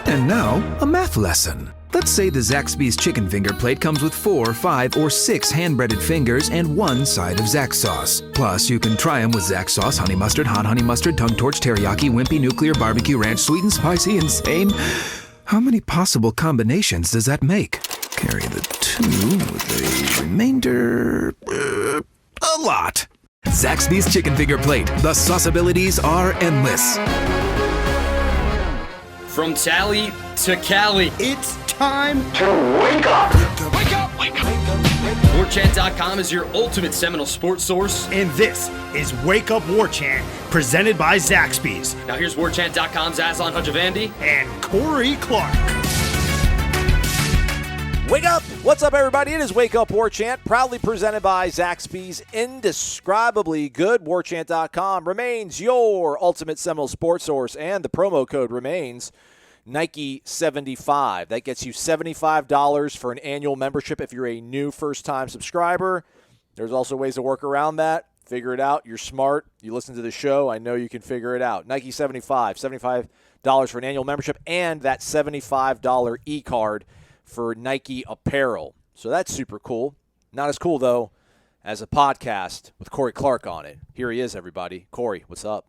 And now, a math lesson. Let's say the Zaxby's chicken finger plate comes with 4, 5, or 6 hand-breaded fingers and 1 side of Zax sauce. Plus, you can try them with Zax sauce, honey mustard, hot honey mustard, tongue torch, teriyaki, wimpy, nuclear, barbecue ranch, sweet and spicy, insane. How many possible combinations does that make? Carry the 2 with the remainder... a lot. Zaxby's chicken finger plate. The sauceabilities are endless. From Tally to Cali, it's time to wake up. Wake up! Wake up! Warchant.com is your ultimate Seminole sports source. And this is Wake Up Warchant, presented by Zaxby's. Now here's Warchant.com's Aslan Hajavandi and Cory Clark. Wake up! What's up, everybody? It is Wake Up Warchant, proudly presented by Zaxby's. Indescribably good. Warchant.com remains your ultimate Seminole sports source, and the promo code remains Nike75. That gets you $75 for an annual membership if you're a new first-time subscriber. There's also ways to work around that. Figure it out. You're smart. You listen to the show. I know you can figure it out. Nike75, $75 for an annual membership, and that $75 e-card for Nike apparel. So that's super cool. Not as cool, though, as a podcast with Cory Clark on it. Here he is, everybody. Cory, what's up?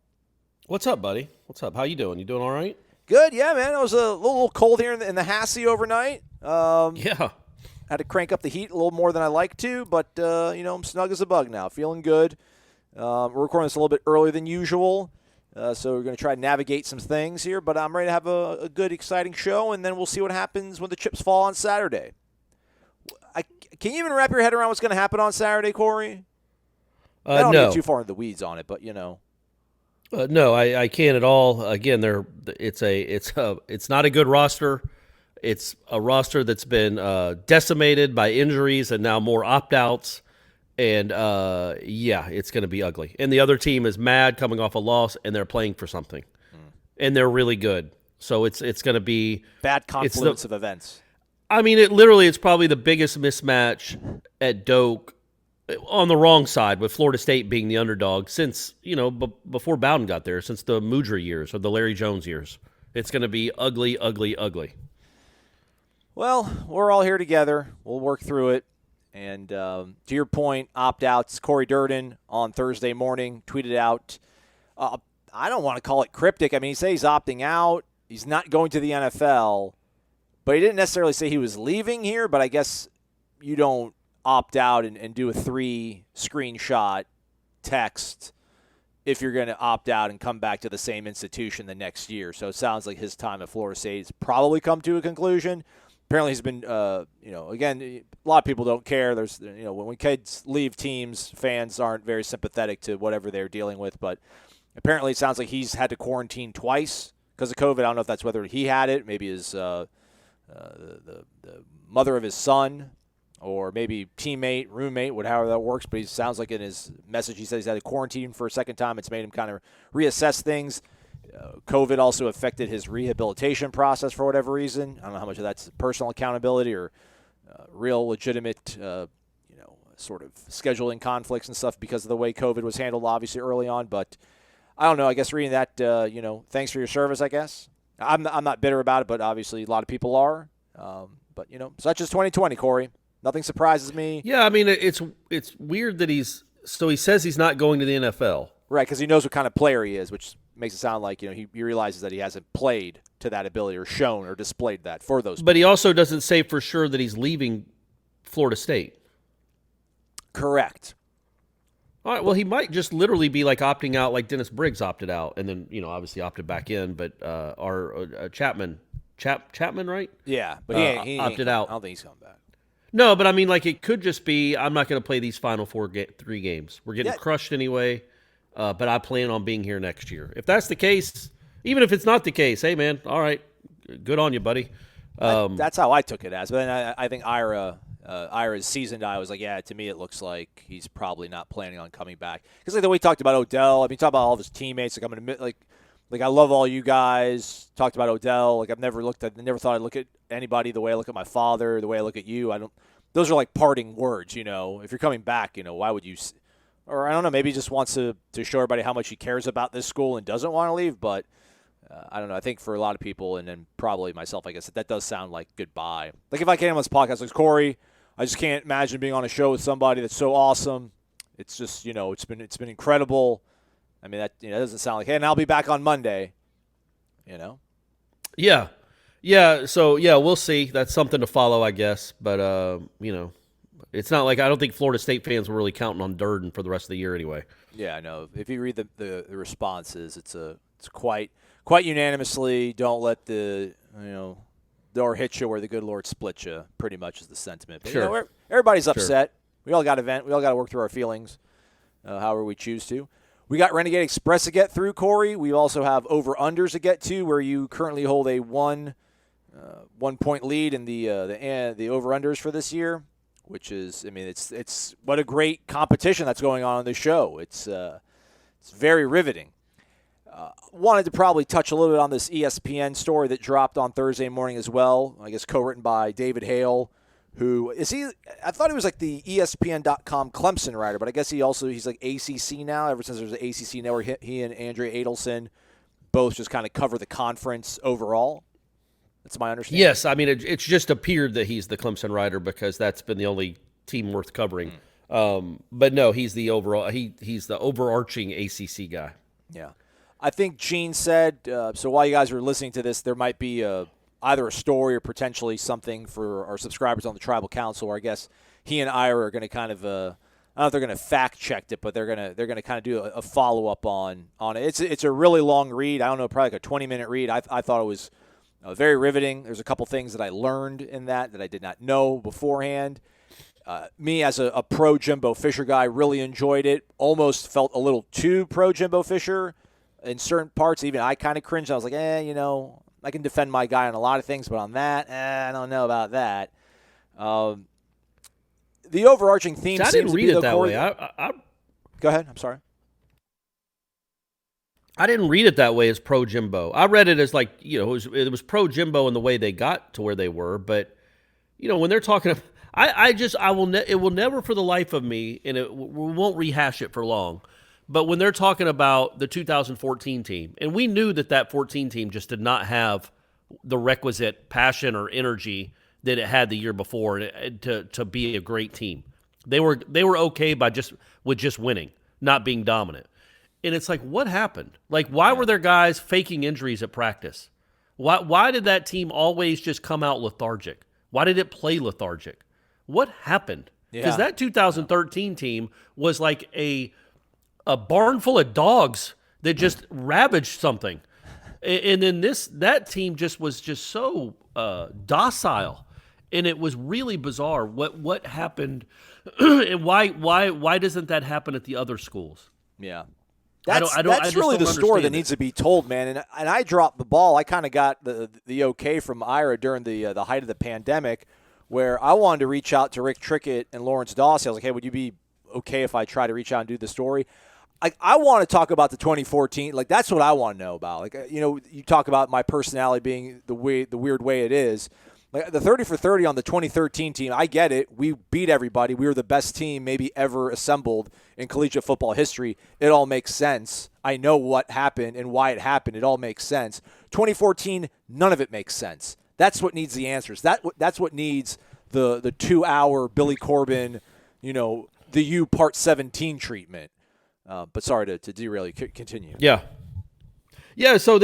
What's up, buddy? What's up? How you doing? You doing all right? Good, yeah, man. It was a little cold here in the Hassie overnight. Yeah. Had to crank up the heat a little more than I like to, but, I'm snug as a bug now. Feeling good. We're recording this a little bit earlier than usual, so we're going to try to navigate some things here, but I'm ready to have a good, exciting show, and then we'll see what happens when the chips fall on Saturday. Can you even wrap your head around what's going to happen on Saturday, Cory? I don't get too far into the weeds on it, but, No, I can't at all. Again, it's not a good roster. It's a roster that's been decimated by injuries and now more opt-outs. And, it's going to be ugly. And the other team is mad coming off a loss, and they're playing for something. And they're really good. So it's going to be – bad confluence of events. I mean, it's probably the biggest mismatch at Doak on the wrong side, with Florida State being the underdog since, before Bowden got there, since the Mudra years or the Larry Jones years. It's going to be ugly, ugly, ugly. Well, we're all here together. We'll work through it. And to your point, opt-outs, Cory Durden on Thursday morning tweeted out, I don't want to call it cryptic. I mean, he says he's opting out. He's not going to the NFL. But he didn't necessarily say he was leaving here, but I guess you don't opt out and do a 3-screenshot text if you're going to opt out and come back to the same institution the next year. So it sounds like his time at Florida State has probably come to a conclusion. Apparently he's been, again, a lot of people don't care. There's, when kids leave teams, fans aren't very sympathetic to whatever they're dealing with. But apparently it sounds like he's had to quarantine twice because of COVID. I don't know if that's whether he had it, maybe his the mother of his son, or maybe teammate, roommate, however that works. But he sounds like in his message he said he's had to quarantine for a second time. It's made him kind of reassess things. COVID also affected his rehabilitation process for whatever reason. I don't know how much of that's personal accountability or real legitimate, sort of scheduling conflicts and stuff because of the way COVID was handled, obviously, early on. But I don't know. I guess reading that, thanks for your service, I guess. I'm not bitter about it, but obviously a lot of people are. But, such as 2020, Cory. Nothing surprises me. Yeah, I mean, it's weird that he says he's not going to the NFL. Right, because he knows what kind of player he is, which makes it sound like he realizes that he hasn't played to that ability or shown or displayed that for those. But he also doesn't say for sure that he's leaving Florida State. Correct. All right, well, he might just literally be like opting out like Dennis Briggs opted out and then, obviously opted back in. But our Chapman, right? Yeah, but he opted out. I don't think he's coming back. No, but I mean, like, it could just be, I'm not going to play these final 3 games. We're getting crushed anyway, but I plan on being here next year. If that's the case, even if it's not the case, hey, man, all right, good on you, buddy. That's how I took it as. But then I think Ira's seasoned eye was like, yeah, to me it looks like he's probably not planning on coming back. Because like the way he talked about Odell, talked about all of his teammates. Like, I'm going to like I love all you guys. Talked about Odell. Like, I've never thought I'd look at anybody the way I look at my father, the way I look at you. Those are like parting words, If you're coming back, why would you? Or I don't know, maybe he just wants to show everybody how much he cares about this school and doesn't want to leave. But I don't know. I think for a lot of people, and then probably myself, I guess, that does sound like goodbye. Like if I came on this podcast, like Corey, I just can't imagine being on a show with somebody that's so awesome. It's just, it's been incredible. I mean, that doesn't sound like, hey, and I'll be back on Monday. Yeah. So we'll see. That's something to follow, I guess. But it's not like I don't think Florida State fans were really counting on Durden for the rest of the year anyway. Yeah, I know. If you read the responses, it's quite unanimously. Don't let the door hit you where the good Lord split you. Pretty much is the sentiment. But, sure. Everybody's upset. Sure. We all got to vent. We all got to work through our feelings, however we choose to. We got Renegade Express to get through, Corey. We also have over-unders to get to, where you currently hold a 1 point lead in the over-unders for this year, which is, it's what a great competition that's going on this show. It's very riveting. Wanted to probably touch a little bit on this ESPN story that dropped on Thursday morning as well. I guess co-written by David Hale, who is he? I thought he was like the ESPN.com Clemson writer, but I guess he's like ACC now. Ever since there's an ACC network, he and Andrea Adelson both just kind of cover the conference overall. That's my understanding. Yes, it's just appeared that he's the Clemson writer because that's been the only team worth covering. But no, he's the overall. He's the overarching ACC guy. Yeah, I think Gene said. So while you guys are listening to this, there might be either a story or potentially something for our subscribers on the Tribal Council, where I guess he and Ira are going to kind of, I don't know if they're going to fact check it, but they're going to kind of do a follow up on it. It's a really long read. I don't know, probably like a 20-minute read. I thought it was very riveting. There's a couple things that I learned in that I did not know beforehand. Me as a pro Jimbo Fisher guy really enjoyed it. Almost felt a little too pro Jimbo Fisher in certain parts. Even I kind of cringed. I was like, I can defend my guy on a lot of things, but on that, I don't know about that. The overarching theme seems I didn't read it that way. Go ahead. I'm sorry. I didn't read it that way as pro Jimbo. I read it as like, it was pro Jimbo in the way they got to where they were. But, when they're talking, it will never for the life of me, and we won't rehash it for long. But when they're talking about the 2014 team, and we knew that 14 team just did not have the requisite passion or energy that it had the year before to be a great team. They were okay with just winning, not being dominant. And it's like, what happened? Like, why were there guys faking injuries at practice? Why did that team always just come out lethargic? Why did it play lethargic? What happened? Because that 2013 team was like a barn full of dogs that just ravaged something. And then that team was so docile. And it was really bizarre what happened and why doesn't that happen at the other schools? Yeah. That's really the story that needs to be told, man. And I dropped the ball. I kind of got the okay from Ira during the height of the pandemic, where I wanted to reach out to Rick Trickett and Lawrence Dawsey. I was like, hey, would you be okay if I try to reach out and do the story? I want to talk about the 2014. Like, that's what I want to know about. Like, you talk about my personality being the weird way it is. Like, the 30 for 30 on the 2013 team, I get it. We beat everybody. We were the best team maybe ever assembled in collegiate football history. It all makes sense. I know what happened and why it happened. It all makes sense. 2014, none of it makes sense. That's what needs the answers. That's what needs the 2-hour Billy Corbin, the U Part 17 treatment. But sorry to derail you. Continue. Yeah. So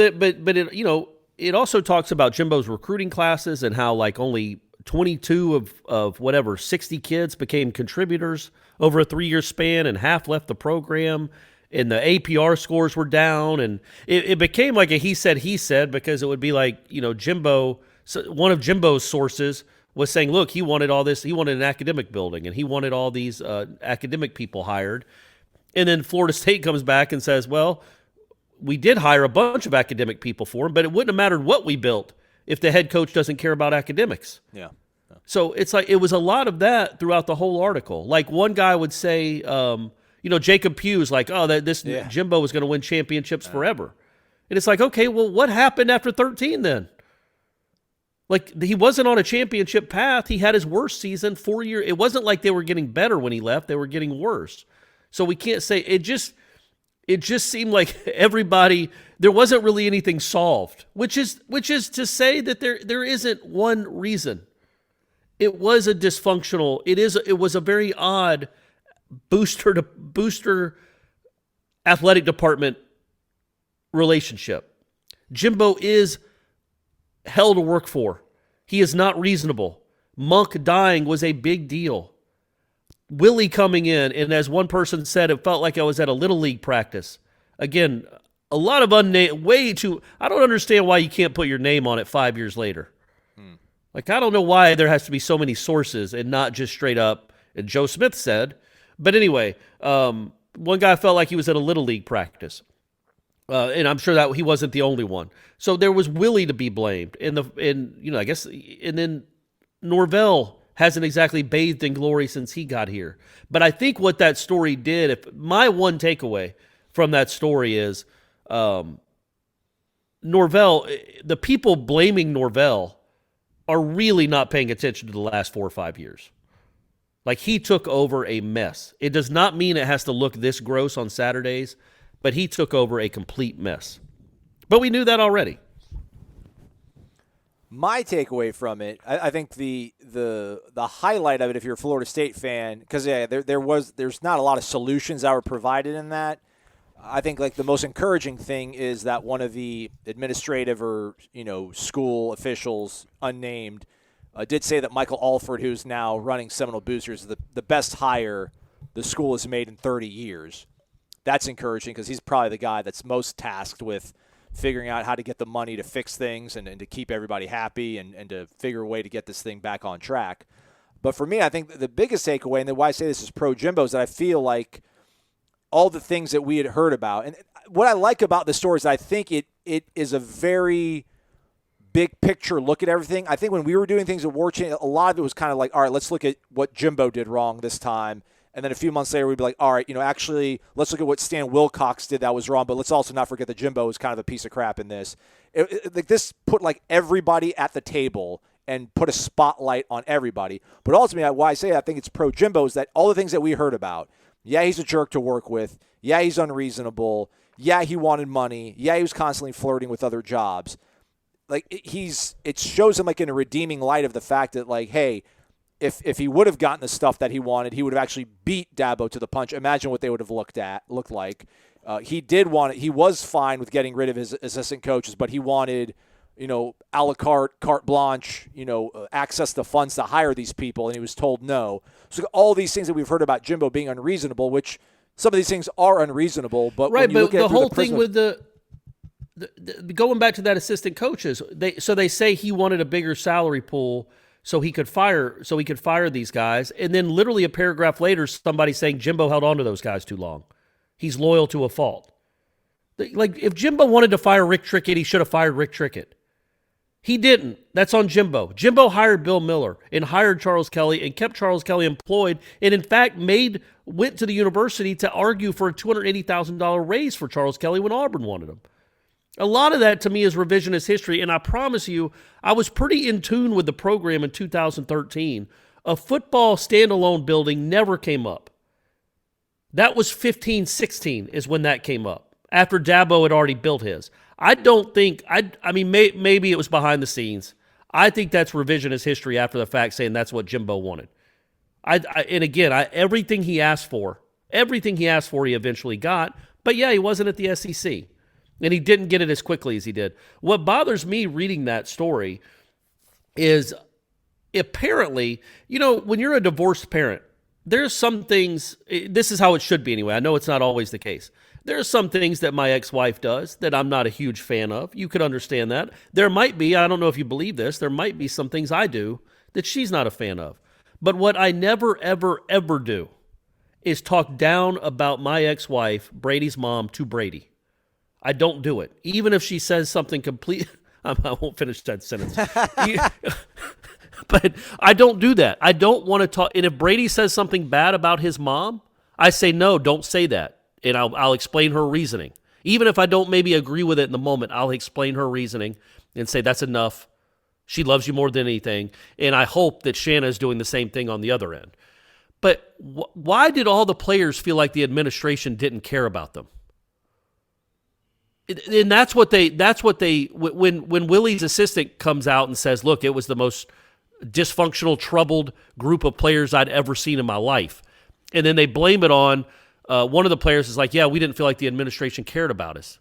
it also talks about Jimbo's recruiting classes and how like only 22 of whatever 60 kids became contributors over a 3-year span, and half left the program, and the APR scores were down, and it became like a he said because it would be like Jimbo. One of Jimbo's sources was saying, look, he wanted all this. He wanted an academic building, and he wanted all these academic people hired. And then Florida State comes back and says, well, we did hire a bunch of academic people for him, but it wouldn't have mattered what we built if the head coach doesn't care about academics. Yeah. So it's like it was a lot of that throughout the whole article. Like one guy would say, Jacob Pugh's like, Jimbo was going to win championships forever. And it's like, okay, well, what happened after 13 then? Like, he wasn't on a championship path. He had his worst season 4 years. It wasn't like they were getting better when he left. They were getting worse. So we can't say it just seemed like everybody, there wasn't really anything solved, which is to say that there isn't one reason. It was a dysfunctional, it was a very odd booster athletic department relationship. Jimbo is hell to work for. He is not reasonable. Monk dying was a big deal. Willie coming in, and as one person said, it felt like I was at a Little League practice. Again, a lot of way too, I don't understand why you can't put your name on it 5 years later. Like, I don't know why there has to be so many sources and not just straight up, and Joe Smith said. But anyway, one guy felt like he was at a Little League practice. And I'm sure that he wasn't the only one. So there was Willie to be blamed. And then Norvell hasn't exactly bathed in glory since he got here. But I think what that story did, my one takeaway from that story is Norvell, the people blaming Norvell are really not paying attention to the last 4 or 5 years. Like, he took over a mess. It does not mean it has to look this gross on Saturdays, but he took over a complete mess. But we knew that already. My takeaway from it, I think the highlight of it, if you're a Florida State fan, because there's not a lot of solutions that were provided in that. I think like the most encouraging thing is that one of the administrative or school officials, unnamed, did say that Michael Alford, who's now running Seminole Boosters, is the best hire the school has made in 30 years. That's encouraging because he's probably the guy that's most tasked with figuring out how to get the money to fix things and to keep everybody happy and to figure a way to get this thing back on track. But for me, I think the biggest takeaway, and why I say this is pro-Jimbo, is that I feel like all the things that we had heard about. And what I like about the story is I think it is a very big picture look at everything. I think when we were doing things at Warchant, a lot of it was kind of like, all right, let's look at what Jimbo did wrong this time. And then a few months later, we'd be like, all right, actually, let's look at what Stan Wilcox did that was wrong, but let's also not forget that Jimbo was kind of a piece of crap in this. Like this put like everybody at the table and put a spotlight on everybody. But ultimately, why I say I think it's pro-Jimbo is that all the things that we heard about, yeah, he's a jerk to work with. Yeah, he's unreasonable. Yeah, he wanted money. Yeah, he was constantly flirting with other jobs. Like it shows him like in a redeeming light of the fact that like, hey, if he would have gotten the stuff that he wanted, he would have actually beat Dabo to the punch. Imagine what they would have looked like. He did want it. He was fine with getting rid of his assistant coaches, but he wanted, a la carte blanche, access to funds to hire these people, and he was told no. So all these things that we've heard about Jimbo being unreasonable, which some of these things are unreasonable, but right. When you look but at the whole the thing with the going back to that assistant coaches, they say he wanted a bigger salary pool so he could fire these guys, and then literally a paragraph later, somebody saying Jimbo held on to those guys too long. He's loyal to a fault. Like if Jimbo wanted to fire Rick Trickett, he should have fired Rick Trickett. He didn't. That's on Jimbo. Jimbo hired Bill Miller and hired Charles Kelly and kept Charles Kelly employed, and in fact went to the university to argue for a $280,000 raise for Charles Kelly when Auburn wanted him. A lot of that to me is revisionist history, and I promise you, I was pretty in tune with the program in 2013. A football standalone building never came up. That was 15-16 is when that came up, after Dabo had already built his. I don't think, maybe it was behind the scenes. I think that's revisionist history after the fact, saying that's what Jimbo wanted. Everything he asked for, he eventually got, but yeah, he wasn't at the SEC. And he didn't get it as quickly as he did. What bothers me reading that story is apparently, when you're a divorced parent, there's some things, this is how it should be anyway. I know it's not always the case. There are some things that my ex-wife does that I'm not a huge fan of. You could understand that. There might be, I don't know if you believe this, there might be some things I do that she's not a fan of. But what I never, ever, ever do is talk down about my ex-wife, Brady's mom, to Brady. I don't do it. Even if she says something complete, I won't finish that sentence. But I don't do that. I don't want to talk. And if Brady says something bad about his mom, I say, no, don't say that. And I'll explain her reasoning. Even if I don't maybe agree with it in the moment, I'll explain her reasoning and say, that's enough. She loves you more than anything. And I hope that Shanna is doing the same thing on the other end. But why did all the players feel like the administration didn't care about them? And that's what they when Willie's assistant comes out and says, look, it was the most dysfunctional, troubled group of players I'd ever seen in my life. And then they blame it on one of the players is like, yeah, we didn't feel like the administration cared about us.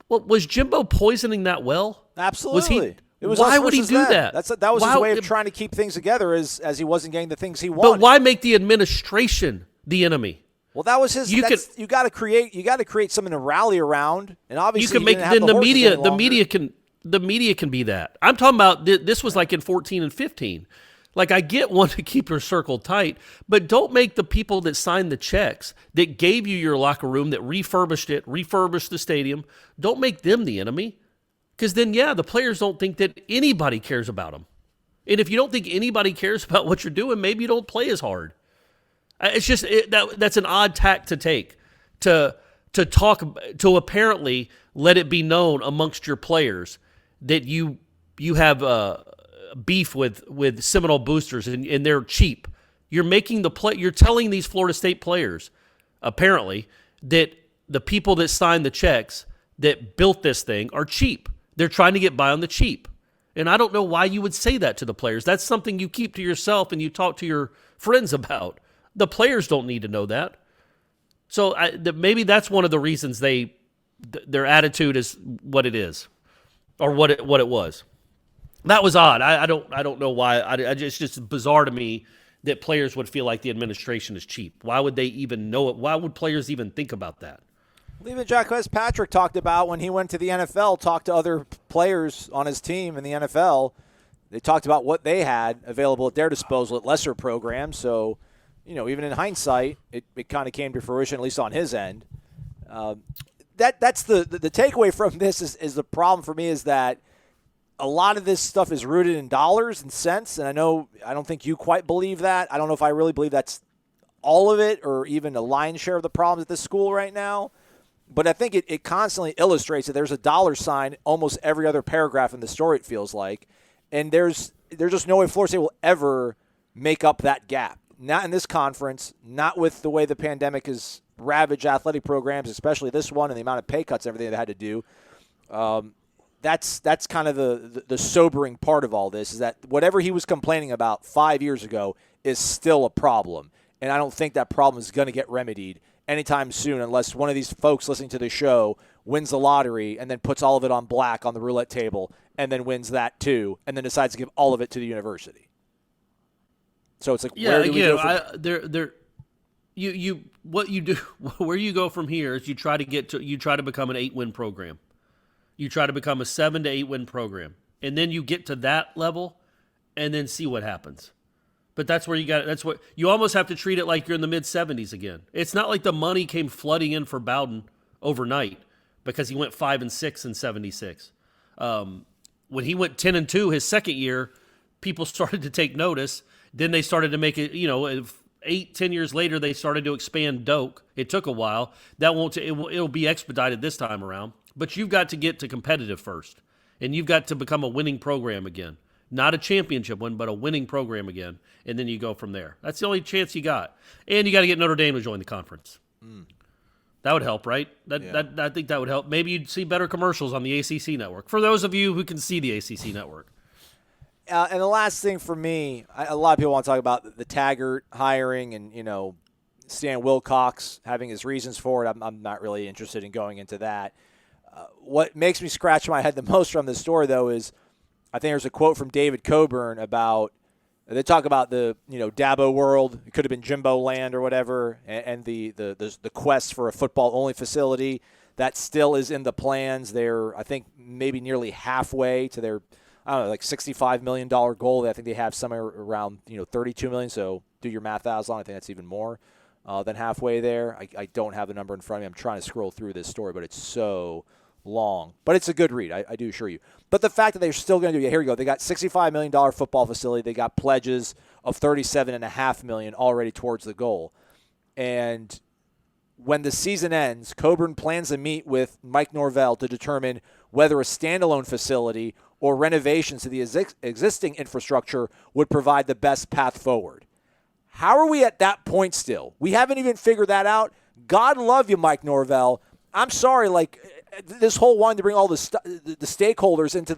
Well, was Jimbo poisoning that well? Absolutely. Why would he do that? That was his way of trying to keep things together as he wasn't getting the things he wanted. But why make the administration the enemy? Well, that was his. You got to create something to rally around, and obviously you can make then the media can be that. I'm talking about this was like in 14 and 15. Like, I get one to keep your circle tight, but don't make the people that signed the checks, that gave you your locker room, that refurbished the stadium, don't make them the enemy. Because then, the players don't think that anybody cares about them. And if you don't think anybody cares about what you're doing, maybe you don't play as hard. It's just that's an odd tack to take, to apparently let it be known amongst your players that you have beef with Seminole boosters and they're cheap. You're telling these Florida State players apparently that the people that signed the checks that built this thing are cheap. They're trying to get by on the cheap. And I don't know why you would say that to the players. That's something you keep to yourself and you talk to your friends about. The players don't need to know that. So maybe that's one of the reasons their attitude is what it is, or what it was. That was odd. I don't know why. It's just bizarre to me that players would feel like the administration is cheap. Why would they even know it? Why would players even think about that? Even Jack Patrick talked about when he went to the NFL, talked to other players on his team in the NFL. They talked about what they had available at their disposal at lesser programs. So, even in hindsight, it kind of came to fruition, at least on his end. That's the takeaway from this is the problem for me is that a lot of this stuff is rooted in dollars and cents, and I don't think you quite believe that. I don't know if I really believe that's all of it or even a lion's share of the problems at this school right now. But I think it constantly illustrates that there's a dollar sign almost every other paragraph in the story, it feels like. And there's just no way Florida State will ever make up that gap. Not in this conference, not with the way the pandemic has ravaged athletic programs, especially this one, and the amount of pay cuts and everything they had to do. That's kind of the sobering part of all this, is that whatever he was complaining about 5 years ago is still a problem. And I don't think that problem is going to get remedied anytime soon unless one of these folks listening to the show wins the lottery and then puts all of it on black on the roulette table and then wins that too and then decides to give all of it to the university. So it's like, where do we go from what you do, where you go from here is you try to become an 8-win program. You try to become a 7 to 8 win program. And then you get to that level and then see what happens. But that's where you almost have to treat it like you're in the mid-70s again. It's not like the money came flooding in for Bowden overnight because he went 5-6 in 76. When he went 10-2 his second year, people started to take notice. Then they started to make it, 8-10 years later, they started to expand Doak. It took a while. It'll be expedited this time around. But you've got to get to competitive first. And you've got to become a winning program again. Not a championship one, but a winning program again. And then you go from there. That's the only chance you got. And you got to get Notre Dame to join the conference. That would help, right? I think that would help. Maybe you'd see better commercials on the ACC network. For those of you who can see the ACC network. And the last thing for me, a lot of people want to talk about the Taggart hiring and, Stan Wilcox having his reasons for it. I'm not really interested in going into that. What makes me scratch my head the most from this story, though, is I think there's a quote from David Coburn about they talk about the Dabo world. It could have been Jimbo land or whatever, and the quest for a football-only facility that still is in the plans. They're, I think, maybe nearly halfway to their $65 million goal. I think they have somewhere around $32 million. So do your math, Aslan. I think that's even more than halfway there. I don't have the number in front of me. I'm trying to scroll through this story, but it's so long. But it's a good read, I do assure you. But the fact that they're still going to do it, here we go. They got $65 million football facility. They got pledges of $37.5 million already towards the goal. And when the season ends, Coburn plans to meet with Mike Norvell to determine whether a standalone facility or renovations to the existing infrastructure would provide the best path forward. How are we at that point still? We haven't even figured that out. God love you, Mike Norvell. I'm sorry, this whole wanting to bring all the stakeholders into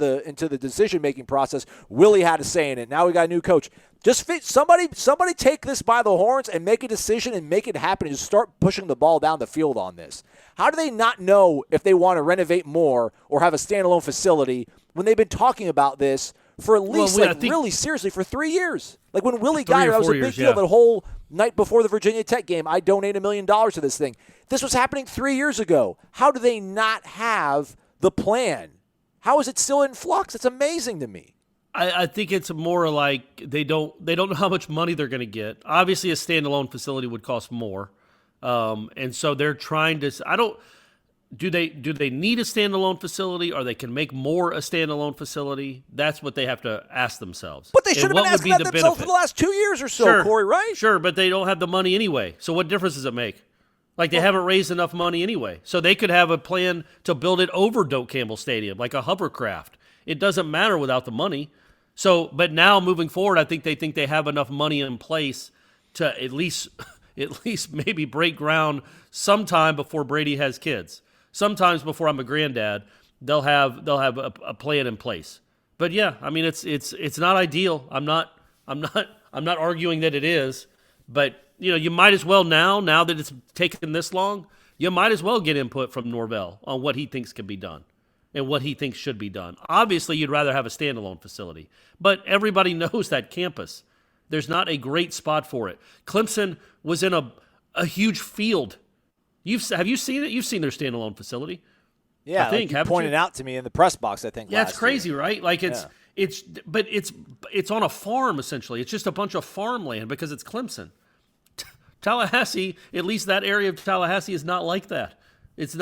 the decision-making process, Willie had a say in it. Now we got a new coach. Just somebody take this by the horns and make a decision and make it happen and just start pushing the ball down the field on this. How do they not know if they want to renovate more or have a standalone facility when they've been talking about this for at least, really seriously, for 3 years? Like when Willie got here, that was a big deal. The whole night before the Virginia Tech game, I donated $1 million to this thing. This was happening 3 years ago. How do they not have the plan? How is it still in flux? It's amazing to me. I think it's more like they don't know how much money they're going to get. Obviously, a standalone facility would cost more, and so they're trying to. Do they need a standalone facility, or they can make more a standalone facility? That's what they have to ask themselves. But they should have been asking that themselves for the last 2 years or so, sure, Corey, right? Sure, but they don't have the money anyway. So what difference does it make? Like, they haven't raised enough money anyway. So they could have a plan to build it over Doak Campbell Stadium, like a hovercraft. It doesn't matter without the money. So, but now moving forward, I think they have enough money in place to at least maybe break ground sometime before Brady has kids. Sometimes before I'm a granddad, they'll have a plan in place. But yeah, I mean it's not ideal. I'm not arguing that it is, but you might as well now that it's taken this long, you might as well get input from Norvell on what he thinks can be done and what he thinks should be done. Obviously, you'd rather have a standalone facility, but everybody knows that campus. There's not a great spot for it. Clemson was in a huge field. Have you seen it? You've seen their standalone facility. Yeah, I think you pointed out to me in the press box, I think. Yeah, it's crazy, right? Like it's on a farm essentially. It's just a bunch of farmland because it's Clemson. Tallahassee, at least that area of Tallahassee, is not like that. There's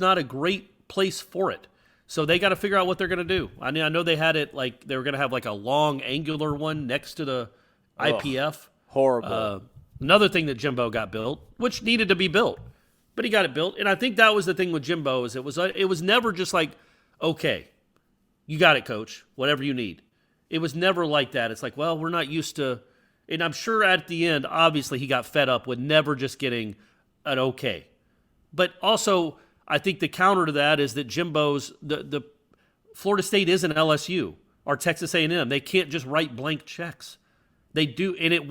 not a great place for it. So they got to figure out what they're going to do. I mean, I know they had it like they were going to have like a long angular one next to the IPF. Horrible. Another thing that Jimbo got built, which needed to be built, but he got it built. And I think that was the thing with Jimbo is it was never just like, okay, you got it, coach, whatever you need. It was never like that. It's like, well, we're not used to. And I'm sure at the end, obviously, he got fed up with never just getting an okay. But also, I think the counter to that is that Jimbo's the Florida State isn't LSU or Texas A&M. They can't just write blank checks. They do, and it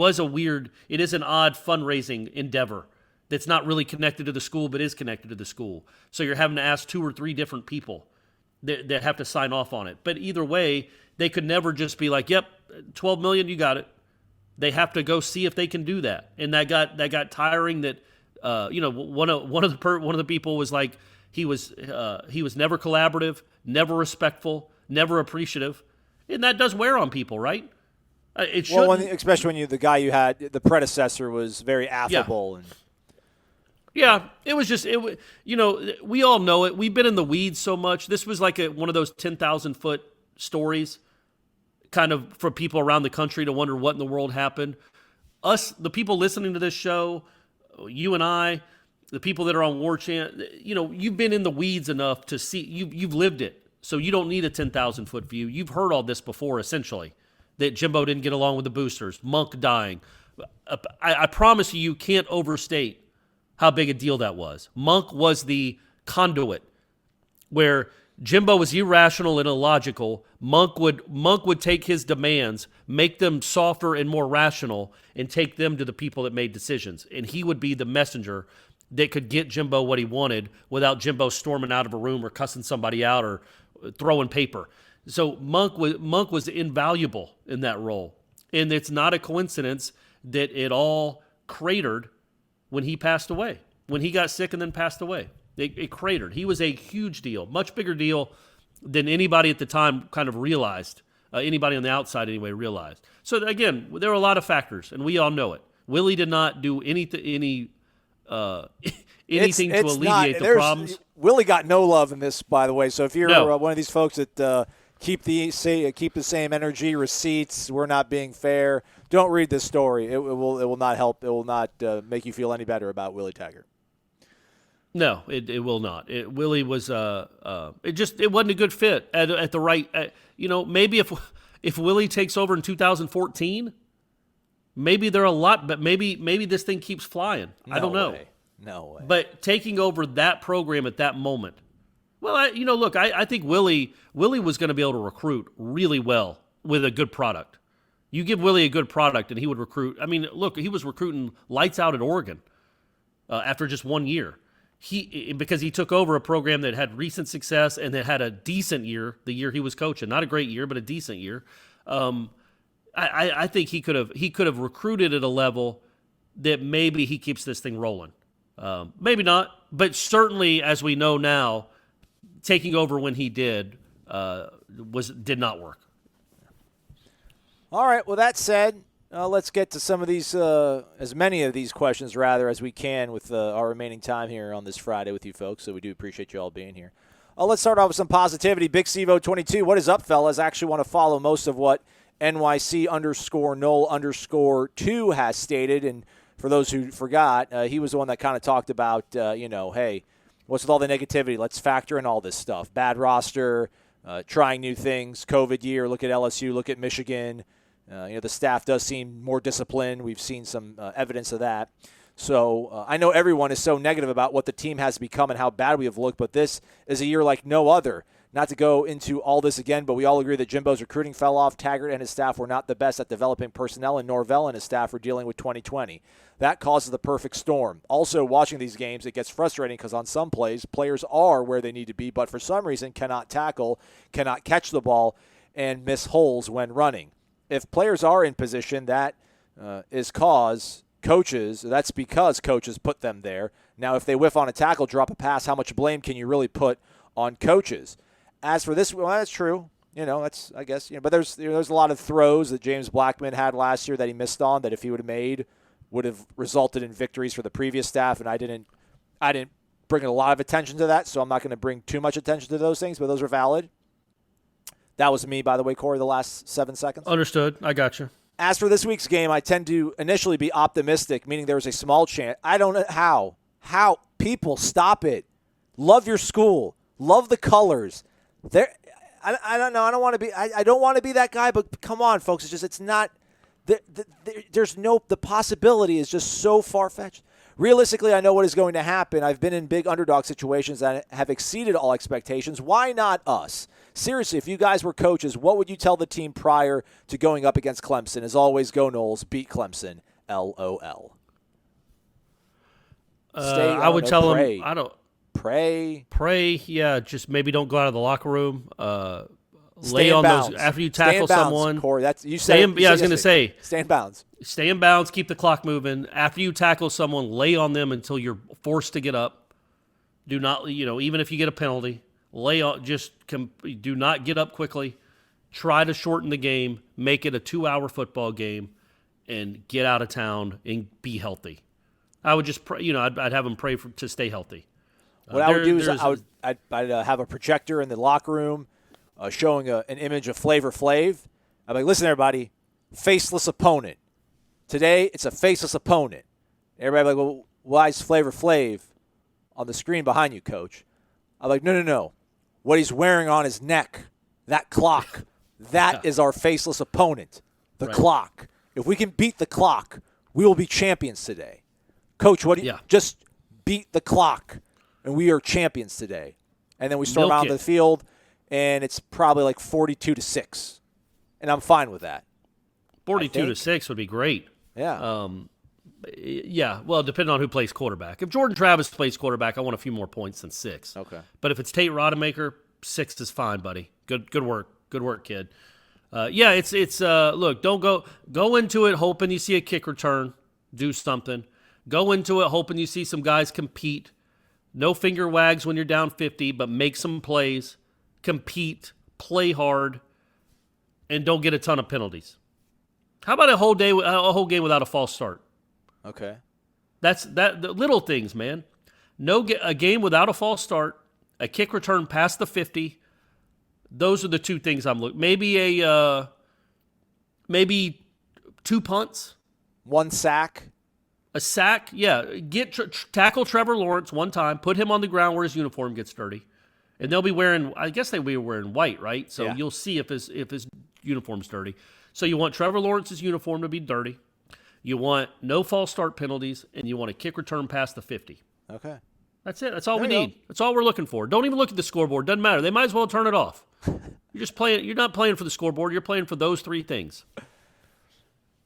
is an odd fundraising endeavor that's not really connected to the school, but is connected to the school. So you're having to ask 2 or 3 different people that have to sign off on it. But either way, they could never just be like, "Yep, $12 million, you got it." They have to go see if they can do that, and that got tiring. That one of the people was like he was never collaborative, never respectful, never appreciative, and that does wear on people, right? It should, especially when the guy you had, the predecessor, was very affable and. Yeah, it was just we all know it. We've been in the weeds so much. This was like one of those 10,000-foot stories, kind of for people around the country to wonder what in the world happened. Us, the people listening to this show, you and I, the people that are on Warchant, you've been in the weeds enough to see. You've lived it, so you don't need a 10,000-foot view. You've heard all this before, essentially. That Jimbo didn't get along with the boosters, Monk dying. I promise you can't overstate how big a deal that was. Monk was the conduit where Jimbo was irrational and illogical. Monk would take his demands, make them softer and more rational, and take them to the people that made decisions. And he would be the messenger that could get Jimbo what he wanted without Jimbo storming out of a room or cussing somebody out or throwing paper. So Monk was invaluable in that role. And it's not a coincidence that it all cratered when he passed away, when he got sick and then passed away. It cratered. He was a huge deal, much bigger deal than anybody at the time kind of realized, anybody on the outside anyway realized. So again, there are a lot of factors, and we all know it. Willie did not do anything to alleviate the problems. Willie got no love in this, by the way. So if you're one of these folks that keep the same energy, receipts, we're not being fair, don't read this story. It will not help. It will not make you feel any better about Willie Taggart. No, it will not. Willie was it wasn't a good fit at the right. Maybe if Willie takes over in 2014, maybe there are a lot, but maybe this thing keeps flying. I don't know. No way. But taking over that program at that moment, Well, I think Willie was going to be able to recruit really well with a good product. You give Willie a good product, and he would recruit. I mean, look, he was recruiting lights out at Oregon after just 1 year. Because he took over a program that had recent success and that had a decent year, the year he was coaching. Not a great year, but a decent year. I think he could have recruited at a level that maybe he keeps this thing rolling. Maybe not, but certainly, as we know now, taking over when he did did not work. All right. Well, that said, let's get to some of these, as many of these questions, rather, as we can with our remaining time here on this Friday with you folks. So we do appreciate you all being here. Let's start off with some positivity. Big Sevo 22. What is up, fellas? I actually want to follow most of what NYC_Nole_2 has stated. And for those who forgot, he was the one that kind of talked about, hey, what's with all the negativity? Let's factor in all this stuff. Bad roster, trying new things, COVID year. Look at LSU. Look at Michigan. The staff does seem more disciplined. We've seen some evidence of that. So I know everyone is so negative about what the team has become and how bad we have looked, but this is a year like no other. Not to go into all this again, but we all agree that Jimbo's recruiting fell off. Taggart and his staff were not the best at developing personnel, and Norvell and his staff were dealing with 2020. That causes the perfect storm. Also, watching these games, it gets frustrating because on some plays, players are where they need to be, but for some reason cannot tackle, cannot catch the ball, and miss holes when running. If players are in position, that is that's because coaches put them there. Now, if they whiff on a tackle, drop a pass, how much blame can you really put on coaches? As for this, well, that's true. That's, I guess, but there's a lot of throws that James Blackman had last year that he missed on that if he would have made would have resulted in victories for the previous staff, and I didn't bring a lot of attention to that, so I'm not going to bring too much attention to those things, but those are valid. That was me, by the way, Corey, the last 7 seconds. Understood. I got you. As for this week's game, I tend to initially be optimistic, meaning there was a small chance. I don't know how. How? People, stop it. Love your school. Love the colors. I don't know. I don't want to be. I don't want to be that guy. But come on, folks. It's not. There's no. The possibility is just so far fetched. Realistically, I know what is going to happen. I've been in big underdog situations that have exceeded all expectations. Why not us? Seriously, if you guys were coaches, what would you tell the team prior to going up against Clemson? As always, go Noles, beat Clemson. LOL. I would tell them. I don't. Pray. Yeah, just maybe don't go out of the locker room. Stay lay in on bounds. those after you tackle stay in bounds, someone. Corey, that's you stay said. In, yeah, I was going to say. Stay in bounds. Stay in bounds. Keep the clock moving. After you tackle someone, lay on them until you're forced to get up. Do not, even if you get a penalty, lay on. Do not get up quickly. Try to shorten the game. Make it a 2-hour football game, and get out of town and be healthy. I would just pray. I'd have them pray to stay healthy. What I would do is I'd have a projector in the locker room showing an image of Flavor Flav. I'm like, listen, everybody, faceless opponent. Today, it's a faceless opponent. Everybody like, well, why is Flavor Flav on the screen behind you, Coach? I'm like, no. What he's wearing on his neck, that clock, that is our faceless opponent, the clock. If we can beat the clock, we will be champions today. Coach, what do you just beat the clock? And we are champions today. And then we storm out of the field, and it's probably like 42-6. And I'm fine with that. 42-6 would be great. Yeah. Yeah, well, depending on who plays quarterback. If Jordan Travis plays quarterback, I want a few more points than 6. Okay. But if it's Tate Rodemaker, 6 is fine, buddy. Good work. Good work, kid. It's look, don't go into it hoping you see a kick return, do something. Go into it hoping you see some guys compete. No finger wags when you're down 50, but make some plays, compete, play hard, and don't get a ton of penalties. How about a whole game without a false start? Okay. The little things, man. A game without a false start, a kick return past the 50. Those are the two things I'm looking. Maybe 2 punts, 1 sack. a sack. Yeah, tackle Trevor Lawrence one time, put him on the ground where his uniform gets dirty, and they'll be wearing. I guess they'll be wearing white, right? So you'll see if his uniform's dirty. So you want Trevor Lawrence's uniform to be dirty. You want no false start penalties, and you want a kick return past the 50. Okay. That's it. That's all we need. That's all we're looking for. Don't even look at the scoreboard. Doesn't matter. They might as well turn it off. You're just playing. You're not playing for the scoreboard. You're playing for those 3 things.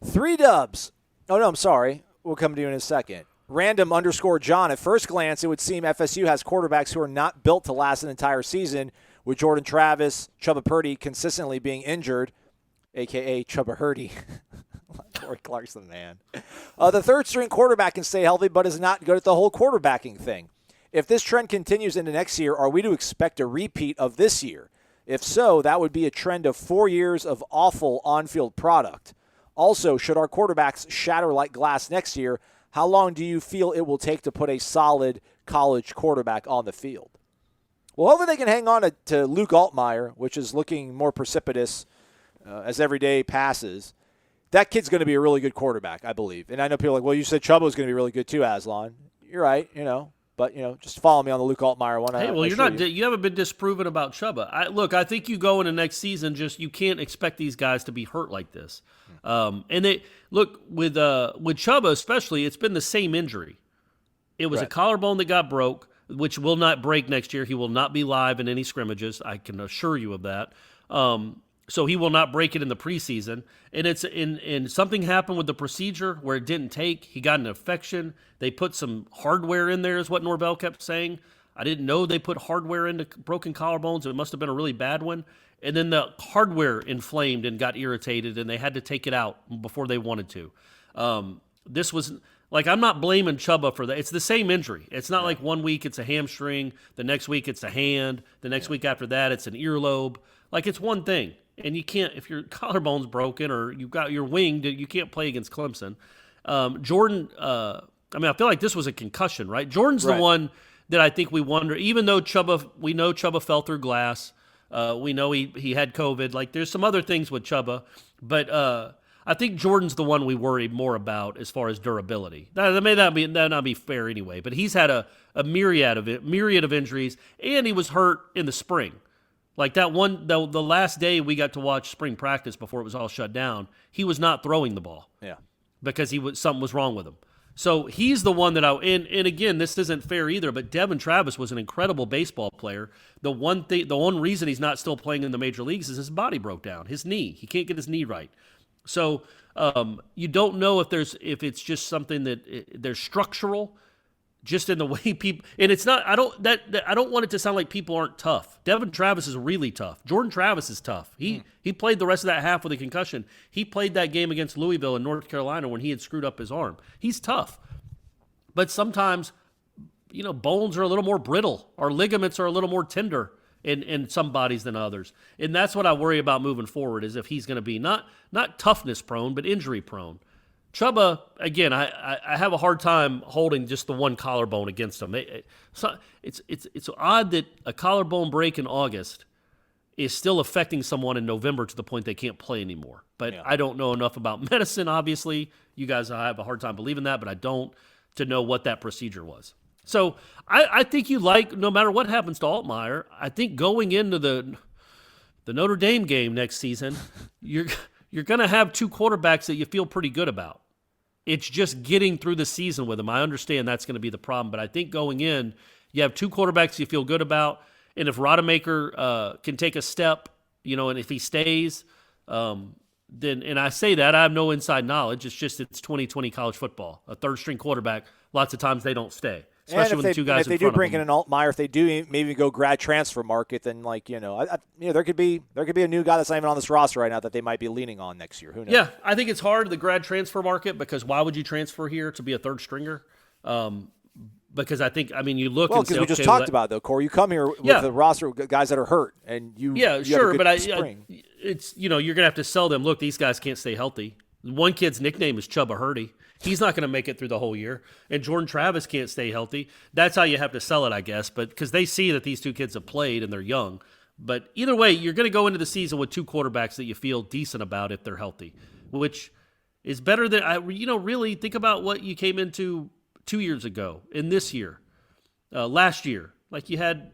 3 dubs. Oh, no, I'm sorry. We'll come to you in a second. Random_John. At first glance, it would seem FSU has quarterbacks who are not built to last an entire season, with Jordan Travis, Chubba Purdy consistently being injured, a.k.a. Chubba Hurdy. Corey Clarkson, man. The third-string quarterback can stay healthy, but is not good at the whole quarterbacking thing. If this trend continues into next year, are we to expect a repeat of this year? If so, that would be a trend of 4 years of awful on-field product. Also, should our quarterbacks shatter like glass next year, how long do you feel it will take to put a solid college quarterback on the field? Well, hopefully they can hang on to Luke Altmaier, which is looking more precipitous as every day passes. That kid's going to be a really good quarterback, I believe. And I know people are like, well, you said Chubba was going to be really good too, Aslan. You're right, But, just follow me on the Luke Altmaier one. Hey, well, you haven't been disproven about Chubba. I think you go into next season, you can't expect these guys to be hurt like this. And they look with Chubba especially, it's been the same injury. It was a collarbone that got broke, which will not break next year. He will not be live in any scrimmages. I can assure you of that. So he will not break it in the preseason. And something happened with the procedure where it didn't take. He got an infection. They put some hardware in there, is what Norvell kept saying. I didn't know they put hardware into broken collarbones. It must have been a really bad one. And then the hardware inflamed and got irritated, and they had to take it out before they wanted to. This was I'm not blaming Chubba for that. It's the same injury. It's not like 1 week it's a hamstring, the next week it's a hand, the next week after that it's an earlobe. It's one thing. And you can't, if your collarbone's broken or you've got your winged, you can't play against Clemson. Jordan, I feel like this was a concussion, right? Jordan's the one that I think we wonder, even though we know Chubba fell through glass. We know he had COVID. There's some other things with Chubba, but I think Jordan's the one we worry more about as far as durability. That may not be fair anyway, but he's had a myriad of injuries, and he was hurt in the spring. The last day we got to watch spring practice before it was all shut down, he was not throwing the ball. Yeah. Because something was wrong with him. So he's the one that and again, this isn't fair either, but Devin Travis was an incredible baseball player. The one reason he's not still playing in the major leagues is his body broke down, his knee. He can't get his knee right. So you don't know if it's just something that there's structural, just in the way people, and it's not. I don't want it to sound like people aren't tough. Devin Travis is really tough. Jordan Travis is tough. He played the rest of that half with a concussion. He played that game against Louisville in North Carolina when he had screwed up his arm. He's tough, but sometimes, bones are a little more brittle. Our ligaments are a little more tender in some bodies than others, and that's what I worry about moving forward. Is if he's going to be not toughness prone, but injury prone. Chubba, again, I have a hard time holding just the one collarbone against him. It's odd that a collarbone break in August is still affecting someone in November to the point they can't play anymore. But I don't know enough about medicine, obviously. You guys have a hard time believing that, but I don't, to know what that procedure was. So I think no matter what happens to Altmaier, I think going into the Notre Dame game next season, you're going to have 2 quarterbacks that you feel pretty good about. It's just getting through the season with them. I understand that's going to be the problem, but I think going in, you have 2 quarterbacks you feel good about, and if Rodemaker can take a step, and if he stays, then, and I say that, I have no inside knowledge. It's just it's 2020 college football. A third-string quarterback, lots of times they don't stay. Especially when the 2 guys in front of them. If they do bring in an Altmaier, if they do maybe go grad transfer market, then there could be a new guy that's not even on this roster right now that they might be leaning on next year. Who knows? Yeah, I think it's hard, the grad transfer market, because why would you transfer here to be a third stringer? Because you look and say, because we just talked about it, though, Corey. You come here with the roster of guys that are hurt, and you sure, have but spring. It's you're gonna have to sell them. Look, these guys can't stay healthy. One kid's nickname is Chubba Hurdy. He's not going to make it through the whole year. And Jordan Travis can't stay healthy. That's how you have to sell it, I guess. But because they see that these 2 kids have played and they're young. But either way, you're going to go into the season with 2 quarterbacks that you feel decent about if they're healthy, which is better than really think about what you came into 2 years ago and this year, last year. You had